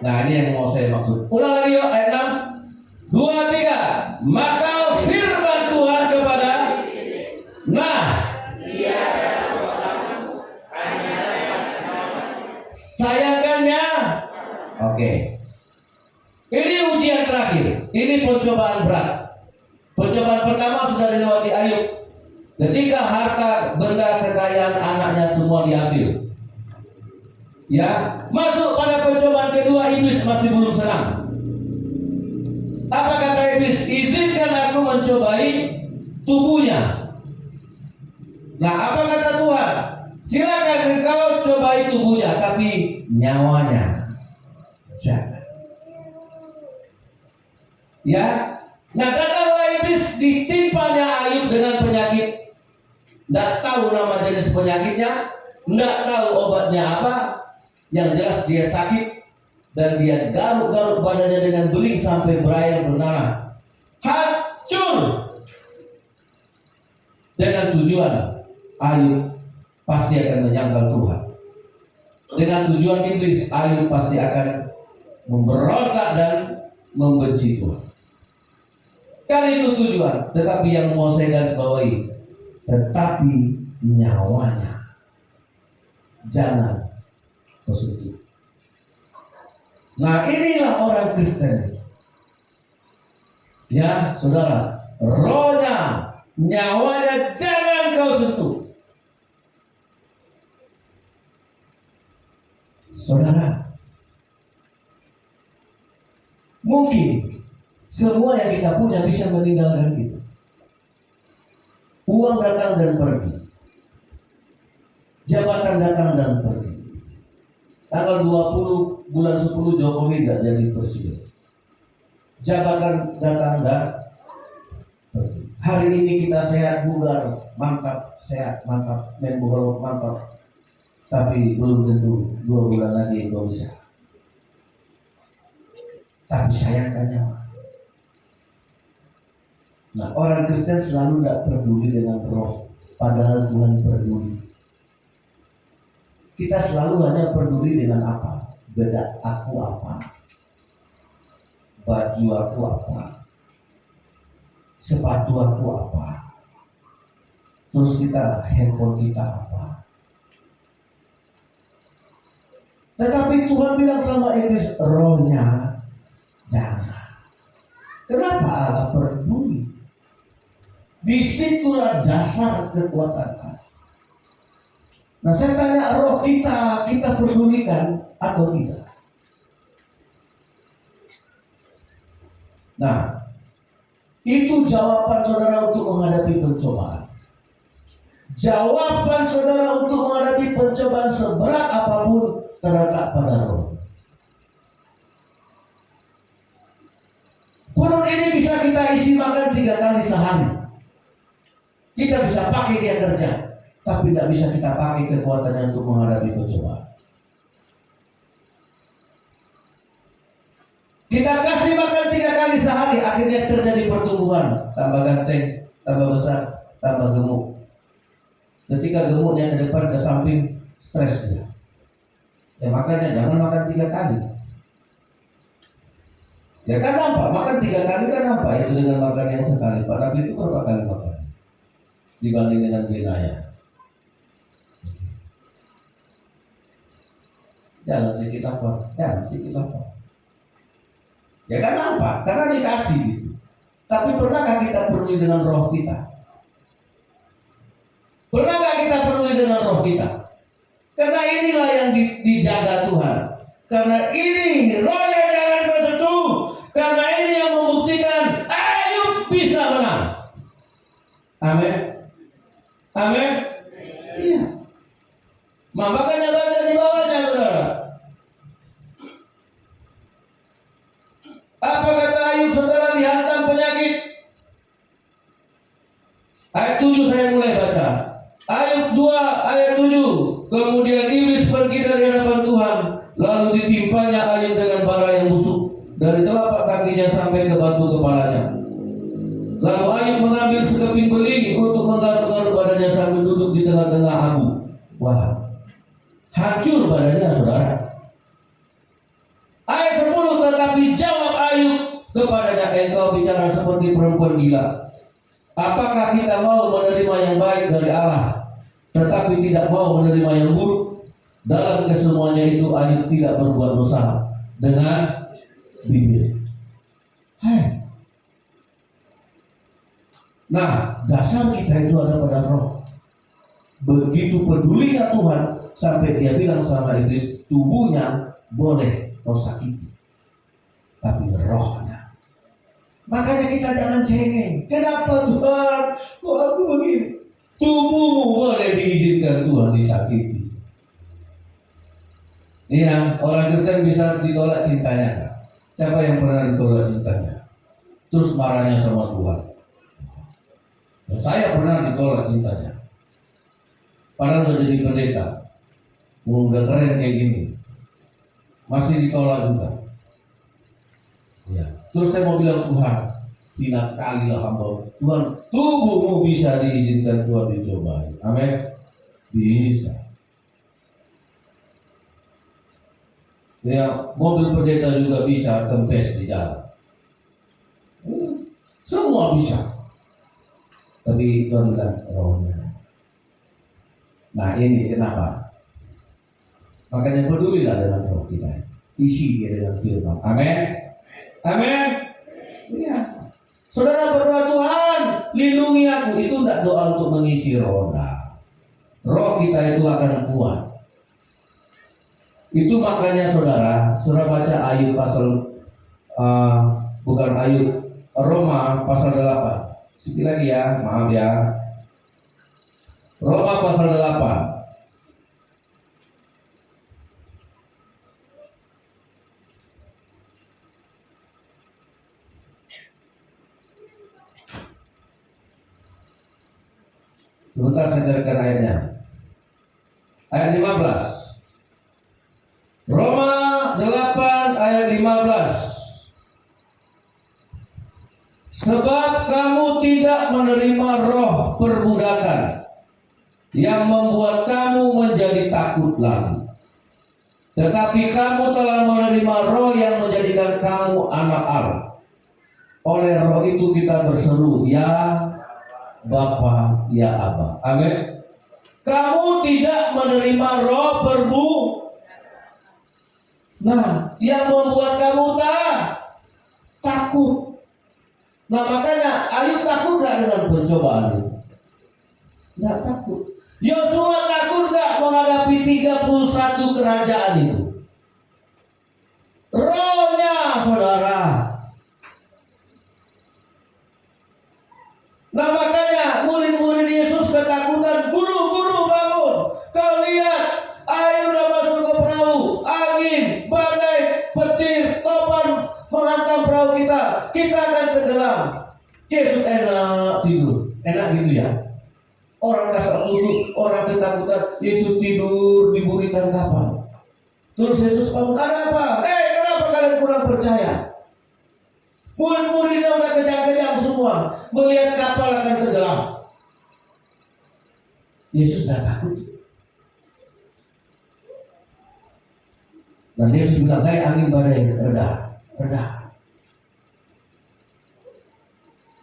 Nah, ini yang mau saya maksud. Ulang lagi yuk, ayat 6. 2, 3. Maka firman Tuhan kepada, nah, sayangkannya. Oke. Ini ujian terakhir. Ini pencobaan berat. Pencobaan pertama sudah dilewati Ayub. Ketika harta, benda, kekayaan anaknya semua diambil. Ya, masuk pada pencobaan kedua, iblis masih belum senang. Apa kata iblis? Izinkan aku mencobai tubuhnya. Nah, apa kata Tuhan? Silakan engkau cobai tubuhnya, tapi nyawanya jangan. Ya, nah datanglah iblis, ditimpanya Ayub dengan penyakit. Tidak tahu nama jenis penyakitnya, tidak tahu obatnya apa. Yang jelas dia sakit dan dia garuk-garuk badannya dengan beling sampai berair bernanah. Hancur. Dengan tujuan Ayub pasti akan menyangkal Tuhan. Dengan tujuan iblis, Ayub pasti akan memberontak dan membenci Tuhan. Kan itu tujuan. Tetapi yang mau saya garis bawahi, tetapi nyawanya jangan kesentuh. Nah, inilah orang Kristen. Ya, saudara, rohnya, nyawanya jangan kau sentuh. Saudara, mungkin semua yang kita punya bisa meninggalkan kita. Uang datang dan pergi, jabatan datang dan pergi. Tanggal 20 bulan 10 Jokowi tidak jadi presiden. Jabatan datang dan pergi. Hari ini kita sehat, bugar, mantap, sehat, mantap, dan bugar, mantap. Tapi belum tentu 2 bulan lagi engkau bisa. Tapi sayangkan nyawa. Nah, orang Kristen selalu tidak peduli dengan roh, padahal Tuhan peduli. Kita selalu hanya peduli dengan apa? Beda aku apa? Baju aku apa? Sepatu aku apa? Terus kita, handphone kita apa? Tetapi Tuhan bilang sama iblis, rohnya jangan. Kenapa Allah peduli? Disitulah dasar kekuatan Allah. Nah, saya tanya, roh kita pedulikan atau tidak? Nah, itu jawaban saudara untuk menghadapi pencobaan. Jawaban saudara untuk menghadapi pencobaan seberat apapun terletak pada roh. Perut ini bisa kita isi makan 3 kali sehari. Kita bisa pakai dia kerja, tapi tidak bisa kita pakai kekuatannya untuk menghadapi pencobaan. Kita kasih makan 3 kali sehari, akhirnya terjadi pertumbuhan, tambah ganteng, tambah besar, tambah gemuk. Ketika gemuknya ke depan ke samping, stres dia. Ya makanya jangan makan 3 kali. Ya kan nampak, makan 3 kali kan nampak itu dengan makan yang sekali. Pak Nabi itu berapa kali makan dibanding dengan Benaya? Jangan sedikit lapar, jangan sedikit lapar. Ya kan nampak, karena dikasih gitu. Tapi pernahkah kita peduli dengan roh kita? Pernahkah kita peduli dengan roh kita? Karena inilah yang dijaga Tuhan. Karena ini roh yang jangan kau sentuh. Karena ini yang membuktikan Ayub bisa menang. Amin. Amin. Iya. Makanya baca di bawahnya, saudara. Apa kata Ayub setelah dihantam penyakit? Ayat 7 saya mulai baca. Ayub 2 ayat 7. Kemudian iblis pergi dari hadapan Tuhan, lalu ditimpanya Ayub dengan bara yang busuk dari telapak kakinya sampai ke batu kepalanya. Lalu Ayub mengambil sekeping beling untuk menggaruk-garuk badannya sambil duduk di tengah-tengah abu. Wah, hancur badannya, saudara. Ayat 10, tetapi jawab Ayub kepadanya, engkau bicara seperti perempuan gila. Apakah kita mau menerima yang baik dari Allah, tetapi tidak mau menerima yang buruk? Dalam kesemuanya itu Ayub tidak berbuat dosa dengan bibir. Hai. Nah, dasar kita itu ada pada roh. Begitu pedulinya Tuhan sampai dia bilang sama iblis, tubuhnya boleh kau sakiti, tapi rohnya. Makanya kita jangan cengeng. Kenapa Tuhan? Kok aku begini? Tubuhmu boleh diizinkan Tuhan disakiti. Iya, orang Kristen bisa ditolak cintanya. Siapa yang pernah ditolak cintanya? Terus marahnya sama Tuhan. Nah, saya pernah ditolak cintanya. Padahal udah jadi pendeta, udah keren kayak gini, masih ditolak juga. Ya. Terus saya mau bilang, Tuhan, hina kali lah hamba. Tuhan, tubuhmu bisa diizinkan Tuhan dicoba. Amin. Bisa. Ya, mobil pendeta juga bisa kempes di jalan. Semua bisa. Tapi Tuhan bilang rohnya. Nah ini kenapa? Makanya pedulilah dengan roh kita. Isi dia dengan firman. Amin. Amin. Iya. Saudara berdoa, Tuhan lindungi aku. Itu tidak doa untuk mengisi roh. Roh kita itu akan kuat. Itu makanya saudara baca Ayub pasal bukan Ayub, Roma pasal 8. Sekali lagi ya, maaf ya. Roma pasal 8. Sebentar saya carikan ayatnya. Ayat 15. Roma 8 ayat 15. Sebab kamu tidak menerima roh perbudakan yang membuat kamu menjadi takut lagi, tetapi kamu telah menerima roh yang menjadikan kamu anak Allah. Oleh roh itu kita berseru, ya Bapa, ya Aba. Amin. Kamu tidak menerima roh Nah, yang membuat kamu takut. Nah makanya Ayub takut gak dengan pencobaan itu? Gak takut. Yosua takut gak menghadapi 31 kerajaan itu? Rohnya, saudara. Nah makanya murid-murid Yesus ketakutan, guru bangun. Kau lihat, air udah masuk ke perahu, angin, badai, petir, topan menghantam perahu kita akan tenggelam. Yesus enak tidur, enak gitu ya. ketakutan. Yesus tidur di buritan kapal. Terus Yesus bangun, ada apa? Kenapa kalian kurang percaya? Murid-muridnya udah kejang-kejang semua, melihat kapal akan tenggelam. Yesus tidak takut. Dan Yesus bilang, angin badai, reda.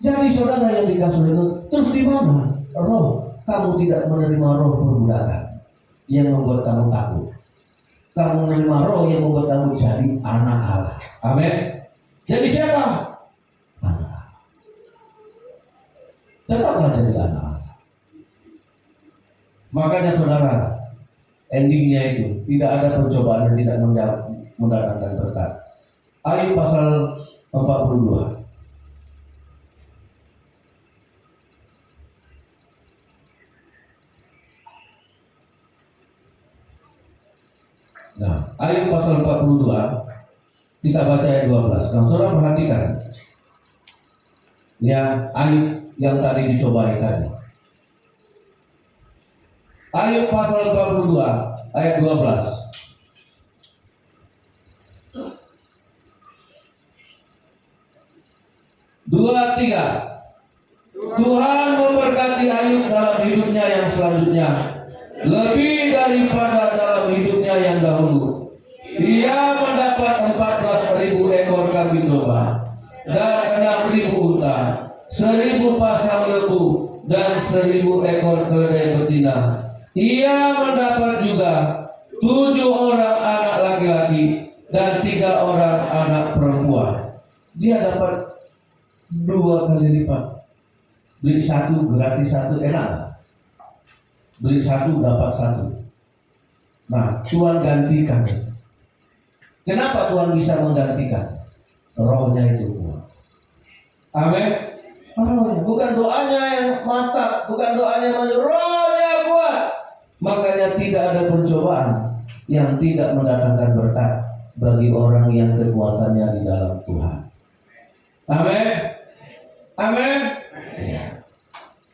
Jadi saudara yang dikasih itu, terus di mana roh? Kamu tidak menerima roh perbudakan yang membuat kamu takut. Kamu menerima roh yang membuat kamu jadi anak Allah. Amin. Jadi siapa? Anak Allah. Tetaplah jadi anak Allah. Makanya saudara, endingnya itu tidak ada pencobaan yang tidak mendatangkan berkat. Ayub pasal 42. Nah, Ayub pasal 42 kita baca ayat 12. Nah, saudara perhatikan. Ya, Ayub yang tadi dicobai tadi. Ayub pasal 42 ayat 12. Dua, tiga. Tuhan memberkati Ayub dalam hidupnya yang selanjutnya lebih daripada dalam hidupnya yang dahulu. Ia mendapat 14.000 ekor kambing domba dan 6.000 unta, 1.000 pasang lembu dan 1.000 ekor keledai betina. Ia mendapat juga 7 orang anak laki-laki dan 3 orang anak perempuan. Dia dapat 2 kali lipat. Beli 1 gratis 1, enak. Beli 1 dapat 1. Nah, Tuhan gantikan itu. Kenapa Tuhan bisa menggantikan? Rohnya itu kuat. Amin. Rohnya, bukan doanya yang mantap, bukan doanya yang maju, rohnya kuat. Makanya tidak ada pencobaan yang tidak mendatangkan berkat bagi orang yang kekuatannya di dalam Tuhan. Amin. Amin. Ya.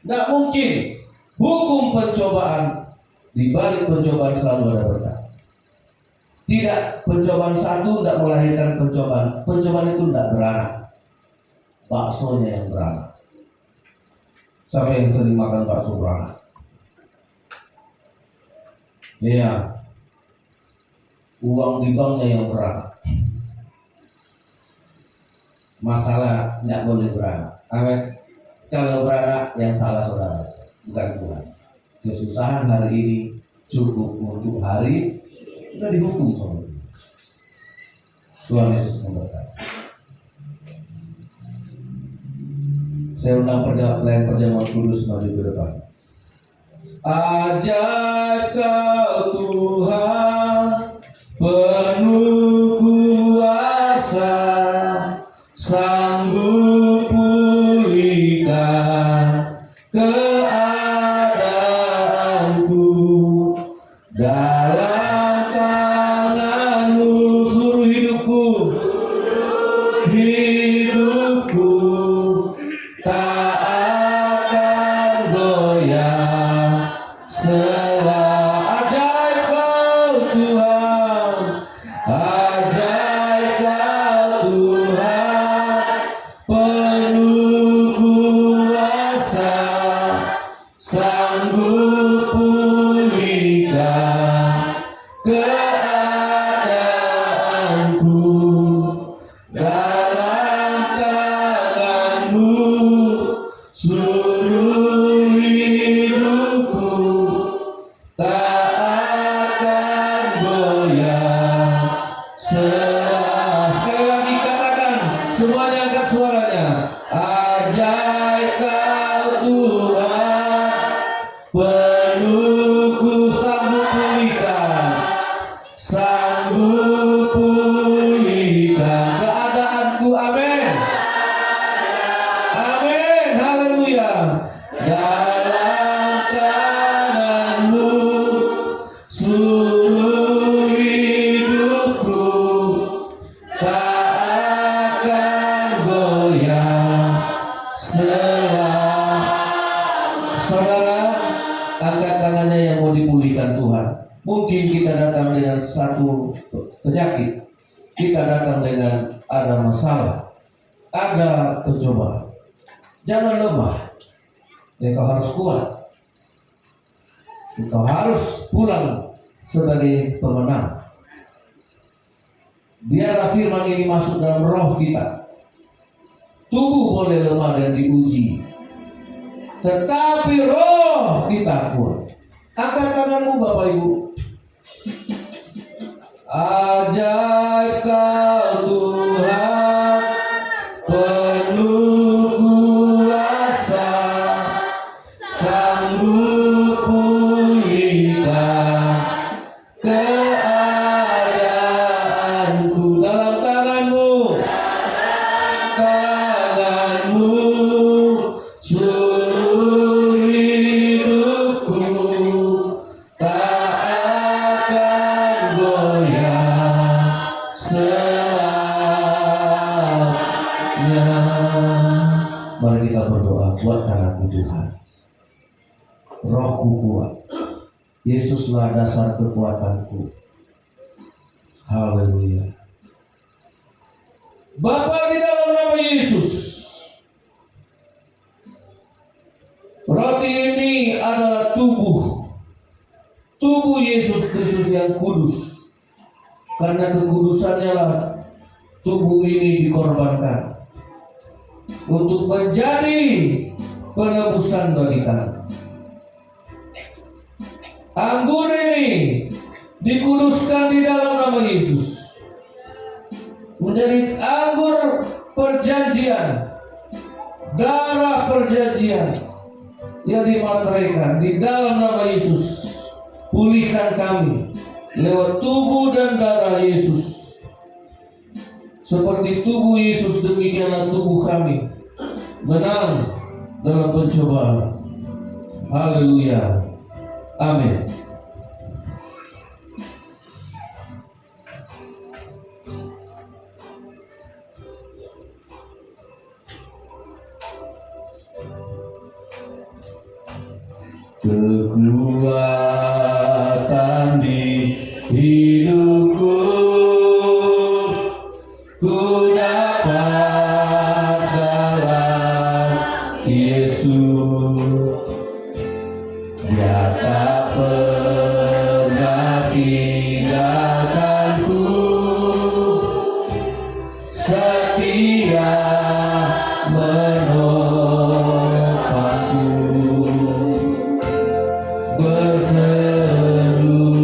Tidak mungkin hukum pencobaan, di balik pencobaan selalu ada berkat. Tidak, pencobaan satu tidak melahirkan pencobaan. Pencobaan itu tidak beranak. Baksonya yang beranak. Siapa yang sering makan bakso beranak? Iya. Uang di banknya yang beranak. Masalah tidak boleh beranak. Amin. Kalau beranak yang salah saudara, bukan Tuhan. Kesusahan hari ini cukup untuk hari kita dihukum sama Tuhan. Tuhan Yesus memberkati. Saya undang pelayan perjamuan kudus maju ke depan. Ajaib Kau Tuhan, penuh kuasa, sanggup pulihkan keadaanku. Dalam tangan-Mu seluruh hidupku tak akan goyah. Ajaib Kau Tuhan, ajaib Kau Tuhan, penuh kuasa, sanggup pulihkan keadaanku. Dalam tangan-Mu seluruh hidupku tak akan goyah. Sekali lagi katakan, semuanya angkat suaranya. Ajaib Kau Tuhan, penuh ku sanggup pulihkan, sanggup pulihkan keadaanku. Amin. Amin. Haleluya. Dalam tangan-Mu seluruh hidupku tak akan goyah. Setelah saudara angkat tangannya yang mau dipulihkan. pulihkan Tuhan. Mungkin kita datang dengan satu penyakit, kita datang dengan ada masalah, ada pencobaan. Jangan lemah, engkau harus kuat. Engkau harus pulang sebagai pemenang. Biarlah firman ini masuk dalam roh kita. Tubuh boleh lemah dan diuji, tetapi roh kita kuat. Angkat tanganmu Bapak Ibu. Ajaib Kau Tuhan, penuh kuasa, sanggup pulihkan keadaanku. Dalam tanganmu, seluruh hidupku tak akan goyah selamanya. Mari kita berdoa, kuatkan aku Tuhan. Rohku kuat, Yesuslah dasar kekuatanku. Haleluya. Bapa, di dalam nama Yesus, roti ini adalah tubuh Yesus Kristus yang kudus. Karena kekudusannya lah tubuh ini dikorbankan untuk menjadi penebusan bagi kami. Anggur ini dikuduskan di dalam nama Yesus, menjadi anggur perjanjian, darah perjanjian yang dimateraikan di dalam nama Yesus. Pulihkan kami lewat tubuh dan darah Yesus. Seperti tubuh Yesus, demikianlah tubuh kami menang dalam pencobaan. Haleluya. Amin. Kekuatan di hidupku, ku dapat dalam Yesus. Dia tak pernah tinggalkanku, setia menopangku. Berseru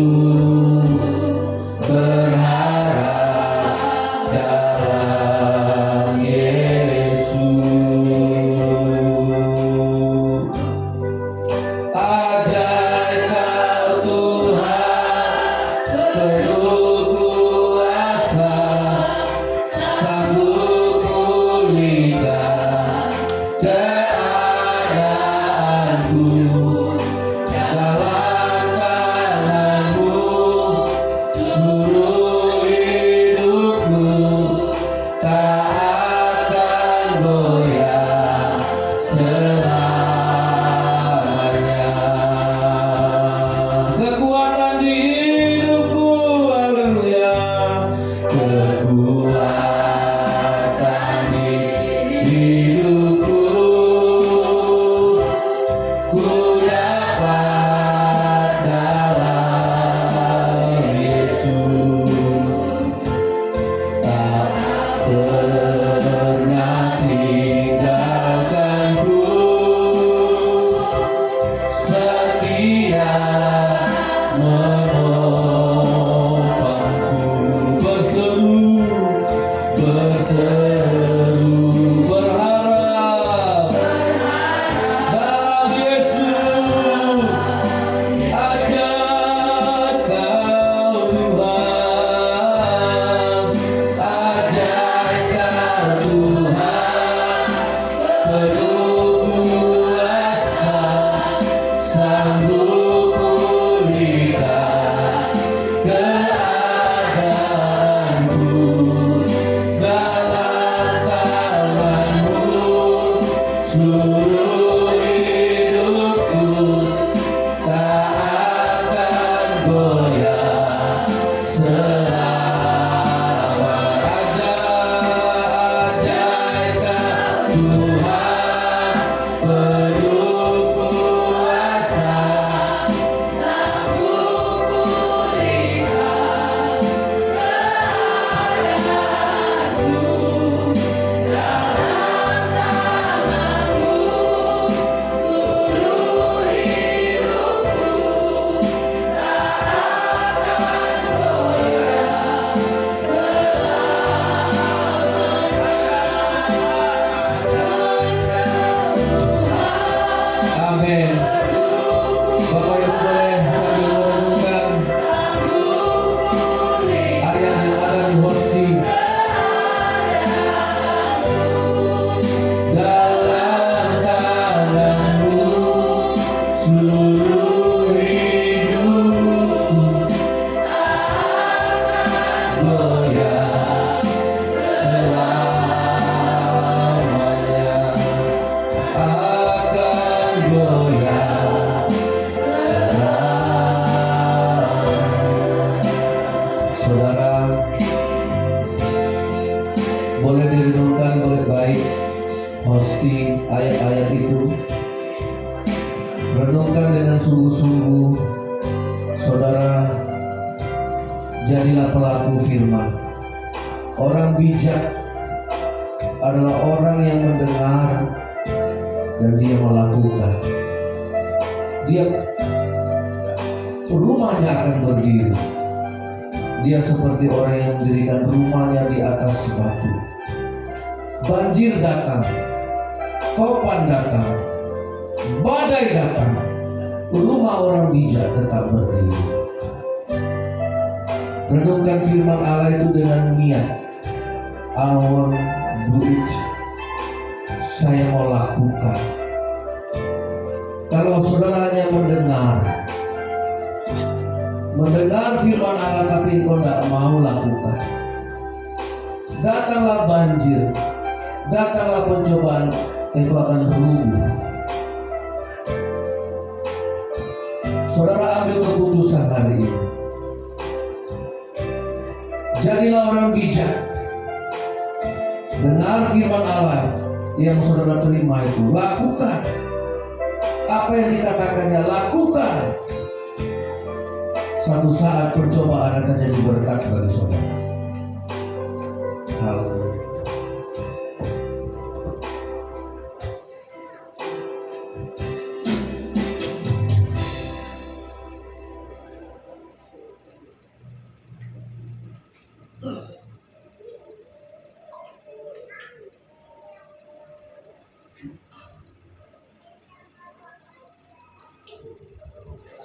saudara, jadilah pelaku firman. Orang bijak adalah orang yang mendengar dan dia melakukan. Dia rumahnya akan berdiri. Dia seperti orang yang mendirikan rumahnya di atas batu. Banjir datang, topan datang, badai datang, rumah orang bijak tetap berdiri. Renungkan firman Allah itu dengan niat. I want do it. Saya mau lakukan. Kalau saudara hanya mendengar firman Allah tapi engkau tidak mau lakukan, datanglah banjir, datanglah pencobaan, engkau akan runtuh. Saudara, ambil keputusan hari ini. Jadilah orang bijak. Dengar firman Allah yang saudara terima itu, lakukan. Apa yang dikatakannya, lakukan. Satu saat percobaan akan jadi berkat bagi saudara. Haleluya.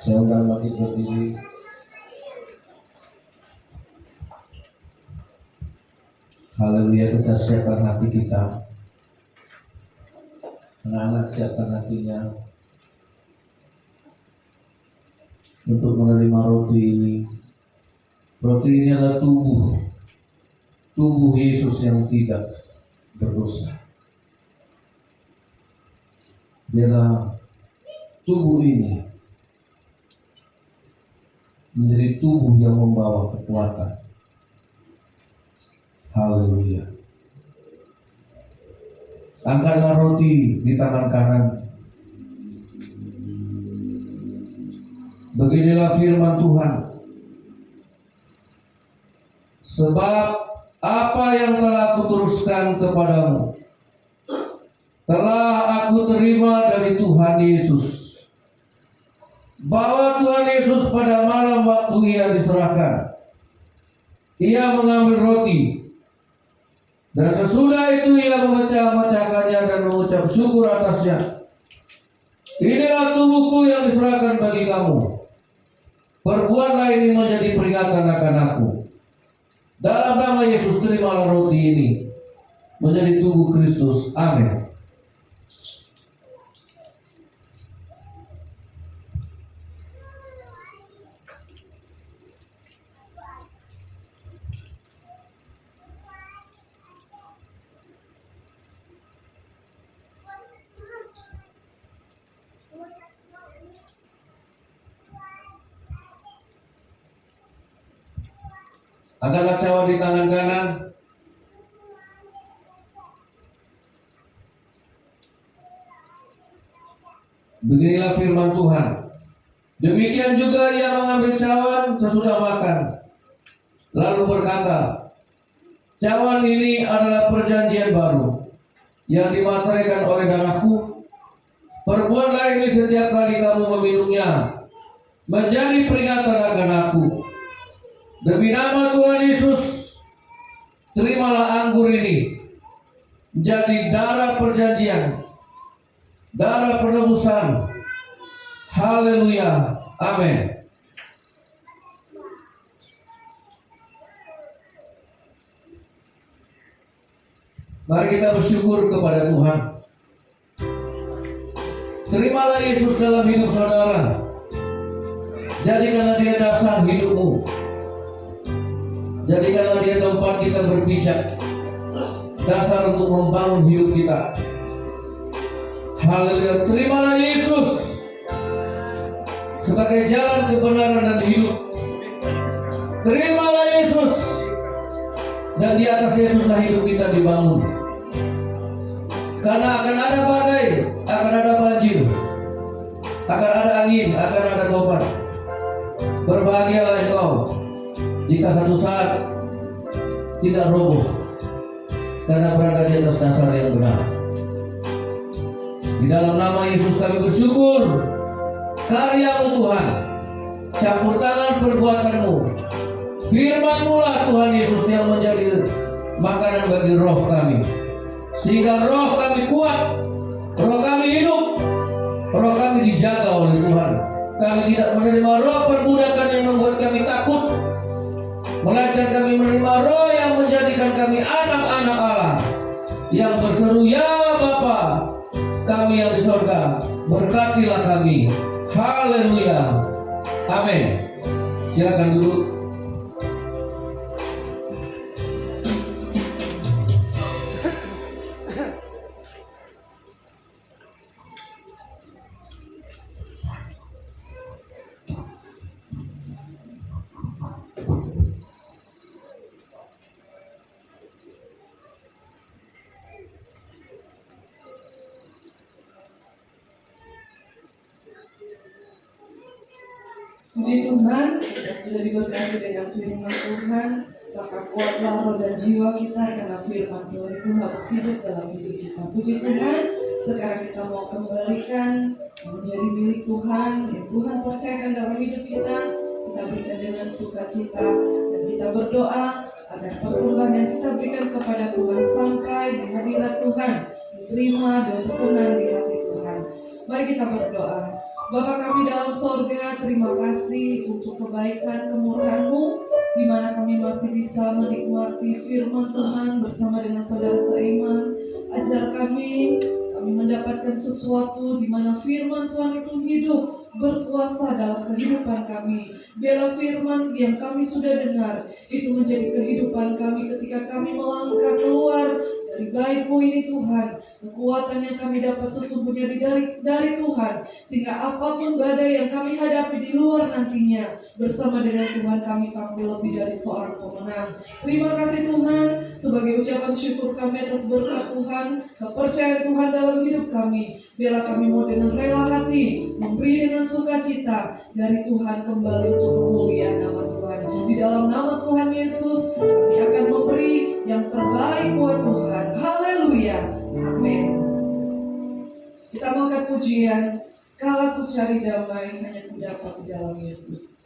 Saya undang bangkit berdiri. Haleluya, kita siapkan hati kita. Anak-anak siapkan hatinya untuk menerima roti ini. Roti ini adalah tubuh Yesus yang tidak berdosa. Biarlah tubuh ini menjadi tubuh yang membawa kekuatan. Haleluya. Angkatlah roti di tangan kanan. Beginilah firman Tuhan. Sebab apa yang telah kuteruskan kepadamu telah aku terima dari Tuhan Yesus, bahwa Tuhan Yesus pada malam waktu ia diserahkan, ia mengambil roti, dan sesudah itu ia memecah-mecahkannya dan mengucap syukur atasnya. Inilah tubuhku yang diserahkan bagi kamu. Perbuatlah ini menjadi peringatan akan aku. Dalam nama Yesus, terimalah roti ini menjadi tubuh Kristus. Amin. Angkatlah cawan di tangan kanan. Beginilah firman Tuhan. Demikian juga ia mengambil cawan sesudah makan, lalu berkata, cawan ini adalah perjanjian baru yang dimateraikan oleh darahku. Perbuatlah ini setiap kali kamu meminumnya menjadi peringatan akan aku. Demi nama Tuhan Yesus, terimalah anggur ini menjadi darah perjanjian, darah penebusan. Haleluya. Amin. Mari kita bersyukur kepada Tuhan. Terimalah Yesus dalam hidup saudara. Jadikanlah dia dasar hidupmu. Jadikanlah dia tempat kita berpijak, dasar untuk membangun hidup kita. Haleluya. Terimalah Yesus sebagai jalan kebenaran dan hidup. Terimalah Yesus, dan di atas Yesuslah hidup kita dibangun. Karena akan ada badai, akan ada banjir, akan ada angin, akan ada topan. Berbahagialah engkau jika satu saat tidak roboh karena berada di atas dasar yang benar. Di dalam nama Yesus kami bersyukur karya-Mu Tuhan, campur tangan perbuatan-Mu, firman-Mu lah Tuhan Yesus yang menjadi makanan bagi roh kami, sehingga roh kami kuat, roh kami hidup, roh kami dijaga oleh Tuhan. Kami tidak menerima roh perbudakan yang membuat kami takut, melainkan kami menerima roh yang menjadikan kami anak-anak Allah yang berseru, "Ya Bapa, kami yang di sorga, berkatilah kami." Haleluya, amin. Silakan duduk. Puji Tuhan, kita sudah diberkati dengan firman Tuhan, maka kuatlah roh dan jiwa kita karena firman Tuhan itu harus hidup dalam hidup kita. Puji Tuhan, sekarang kita mau kembalikan menjadi milik Tuhan, yang Tuhan percayakan dalam hidup kita. Kita berikan dengan sukacita dan kita berdoa agar persembahan yang kita berikan kepada Tuhan sampai di hadirat Tuhan, diterima dan berkenan di hati Tuhan. Mari kita berdoa. Bapa kami dalam sorga, terima kasih untuk kebaikan kemurahan-Mu, di mana kami masih bisa menikmati firman Tuhan bersama dengan saudara seiman. Ajar kami mendapatkan sesuatu di mana firman Tuhan itu hidup, berkuasa dalam kehidupan kami. Biarlah firman yang kami sudah dengar itu menjadi kehidupan kami ketika kami melangkah keluar dari bait-Mu ini Tuhan. Kekuatan yang kami dapat sesungguhnya dari Tuhan, sehingga apapun badai yang kami hadapi di luar nantinya, bersama dengan Tuhan kami tampil lebih dari seorang pemenang. Terima kasih Tuhan, sebagai ucapan syukur kami atas berkat Tuhan, kepercayaan Tuhan dalam hidup kami. Biarlah kami mau dengan rela hati memberi dengan sukacita dari Tuhan kembali untuk kemuliaan nama Tuhan. Di dalam nama Tuhan Yesus kami akan memberi yang terbaik buat Tuhan. Haleluya, amin. Kita mengangkat pujian, "Kala ku cari damai, hanya ku dapat di dalam Yesus."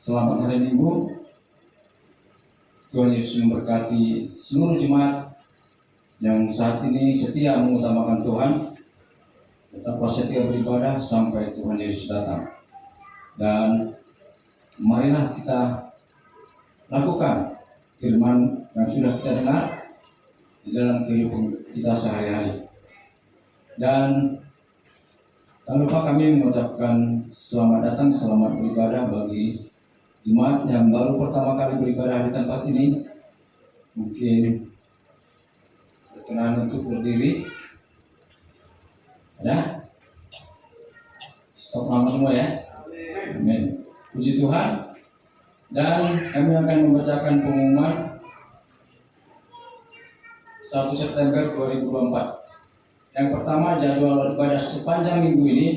Selamat hari Minggu. Tuhan Yesus memberkati seluruh jemaat yang saat ini setia mengutamakan Tuhan, tetaplah setia beribadah sampai Tuhan Yesus datang. Dan marilah kita lakukan firman yang sudah kita dengar di dalam kehidupan kita sehari-hari. Dan tak lupa kami mengucapkan selamat datang, selamat beribadah bagi jemaat yang baru pertama kali beribadah di tempat ini. Mungkin berkenan untuk berdiri. Ada? Stop lama semua ya. Amin. Puji Tuhan. Dan kami akan membacakan pengumuman 1 September 2024. Yang pertama, jadwal ibadah sepanjang minggu ini.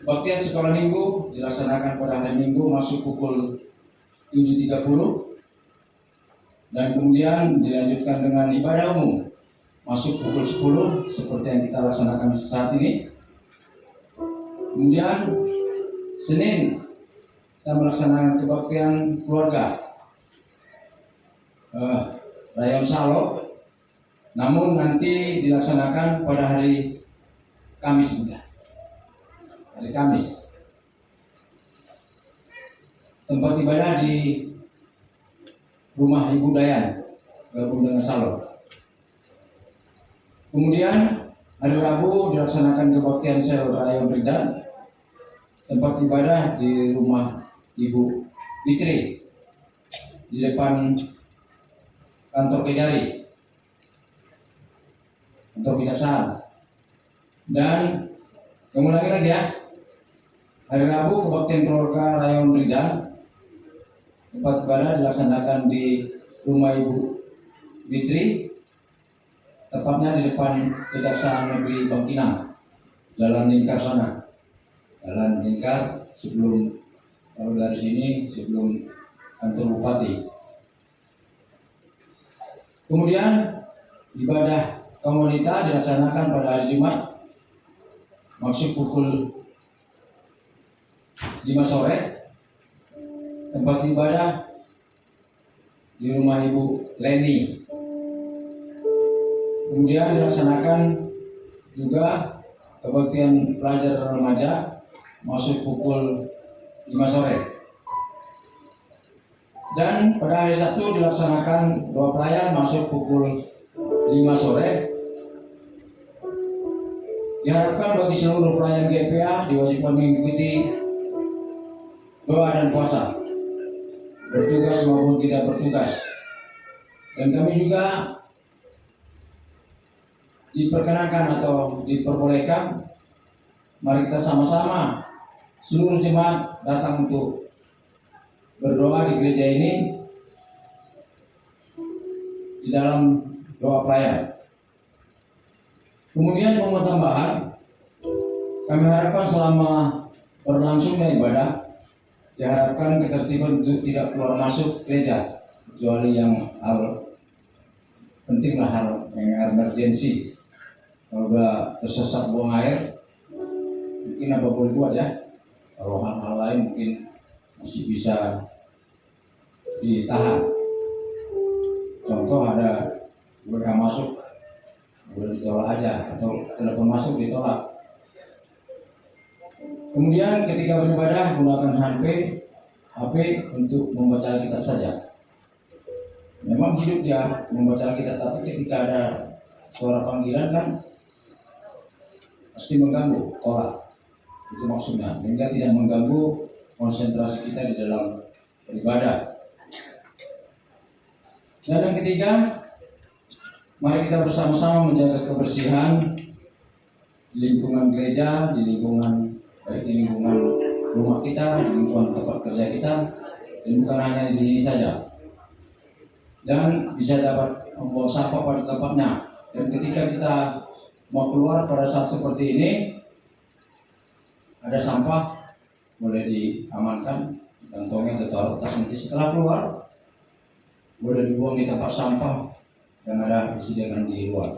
Kebaktian sekolah minggu dilaksanakan pada hari Minggu masuk pukul 7.30 dan kemudian dilanjutkan dengan ibadah umum masuk pukul 10 seperti yang kita laksanakan saat ini. Kemudian Senin kita melaksanakan kebaktian keluarga Rayon Salo, namun nanti dilaksanakan pada hari Kamis juga. Hari Kamis. Tempat ibadah di rumah Ibu Dayan, gabung dengan Salo. Kemudian hari Rabu dilaksanakan kebaktian sel Rayon Ridan. Tempat ibadah di rumah Ibu Fitri di depan kantor Kejari, kantor kejaksaan. Dan mengulangi lagi ya, hari Rabu kebaktian keluarga Rayon Ridan. Tempat ibadah dilaksanakan di rumah Ibu Fitri, tepatnya di depan Kejaksaan Negeri Bangkinang, Jalan Lingkar sana. Jalan Lingkar sebelum, kalau dari sini sebelum kantor Bupati. Kemudian ibadah komunitas dilaksanakan pada hari Jumat masuk pukul 5 sore. Tempat ibadah di rumah Ibu Leni. Kemudian dilaksanakan juga kebaktian pelajar remaja masuk pukul 5 sore. Dan pada hari Sabtu dilaksanakan doa pelayan masuk pukul 5 sore. Diharapkan bagi seluruh pelayan GPA diwajibkan mengikuti doa dan puasa, bertugas maupun tidak bertugas. Dan kami juga diperkenankan atau diperbolehkan, mari kita sama-sama seluruh jemaat datang untuk berdoa di gereja ini di dalam doa pelayan. Kemudian pengumuman tambahan, kami harapkan selama berlangsungnya ibadah diharapkan ketertiban untuk tidak keluar masuk gereja kecuali yang hal penting lah, hal yang emergensi. Kalau udah tersesat buang air mungkin apa boleh buat ya. Kalau hal-hal lain mungkin masih bisa ditahan. Contoh ada WA masuk, boleh ditolak aja, atau telepon masuk ditolak. Kemudian ketika beribadah gunakan HP untuk membaca Alkitab saja. Memang hidup ya membaca Alkitab, tapi ketika ada suara panggilan kan pasti mengganggu, tolak. Itu maksudnya, sehingga tidak mengganggu konsentrasi kita di dalam beribadah. Dan yang ketiga, mari kita bersama-sama menjaga kebersihan di lingkungan gereja, di lingkungan baik di lingkungan rumah kita, di lingkungan tempat kerja kita, dan bukan hanya di sini saja. Dan bisa dapat membuang sampah pada tempatnya. Dan ketika kita mau keluar pada saat seperti ini, ada sampah boleh diamankan, dikantongi atau taruh tas, nanti setelah keluar boleh dibuang di tempat sampah yang ada disediakan di luar.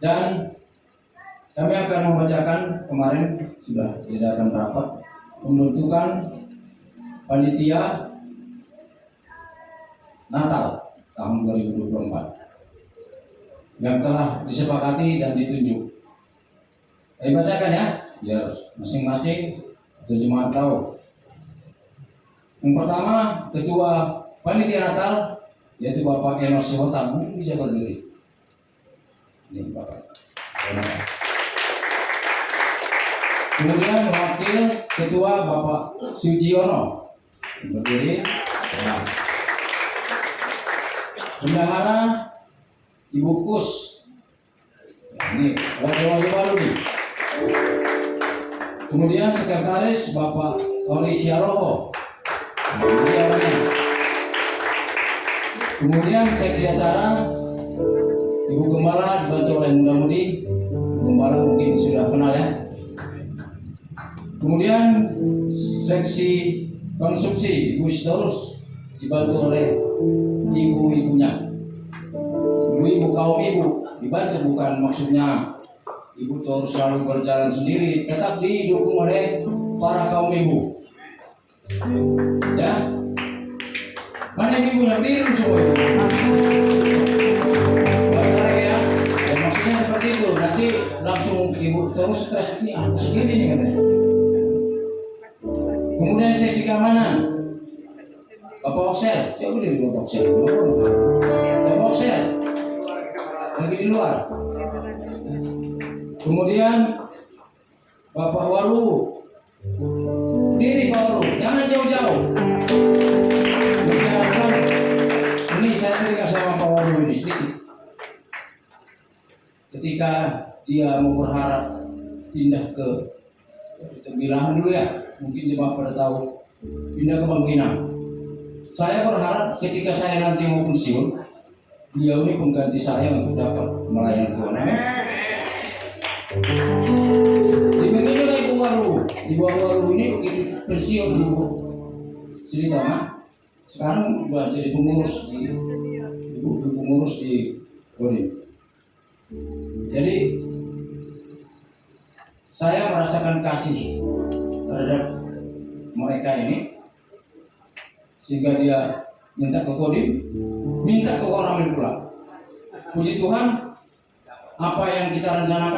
Dan kami akan membacakan, kemarin sudah diadakan rapat pembentukan panitia Natal tahun 2024 yang telah disepakati dan ditunjuk. Saya bacakan ya, biar masing-masing atau jemaat tahu. Yang pertama, Ketua Panitia Natal yaitu Bapak Enos Sihota. Mungkin bisa berdiri. Ini Bapak. Kemudian Wakil Ketua Bapak Sujiono berdiri. Ya. Bendahara Ibu Kus. Ini wajah-wajah baru nih. Kemudian Sekretaris Bapak Oli Siaroho. Ini orangnya. Kemudian seksi acara Ibu Gembala dibantu oleh Muda-Mudi. Gembala mungkin sudah kenal ya. Kemudian seksi konsumsi Ibu Sitorus dibantu oleh ibu-ibunya. Ibu-ibu kaum ibu dibantu, bukan maksudnya ibu terus selalu berjalan sendiri, tetap didukung oleh para kaum ibu. Ya, mana ibunya biru semua itu. Bahasa ya, dan maksudnya seperti itu. Nanti langsung ibu terus stres ini segini nih katanya. Kemudian sesi keamanan Bapak Oksel, coba diri Bapak Oksel. Bapak Oksel lagi di luar. Kemudian Bapak Waru, diri Pak Waru, jangan jauh-jauh. Ini saya teringat sama Pak Waru ini sedikit. Ketika dia mau berharap pindah ke Tembilahan dulu ya, mungkin jemaah pada tahu, pindah ke Bangkinang. Saya berharap ketika saya nanti mau pensiun, beliau ini pengganti saya untuk dapat melayani Tuhan. Amin. Demikian juga Ibu Waru. Ibu Waru ini begitu pensiun Ibu Sritama, sekarang sudah jadi pengurus di pengurus di Kodim. Jadi saya merasakan kasih terhadap mereka ini, sehingga dia minta ke Kodim, minta ke Koramil pula. Puji Tuhan, apa yang kita rencanakan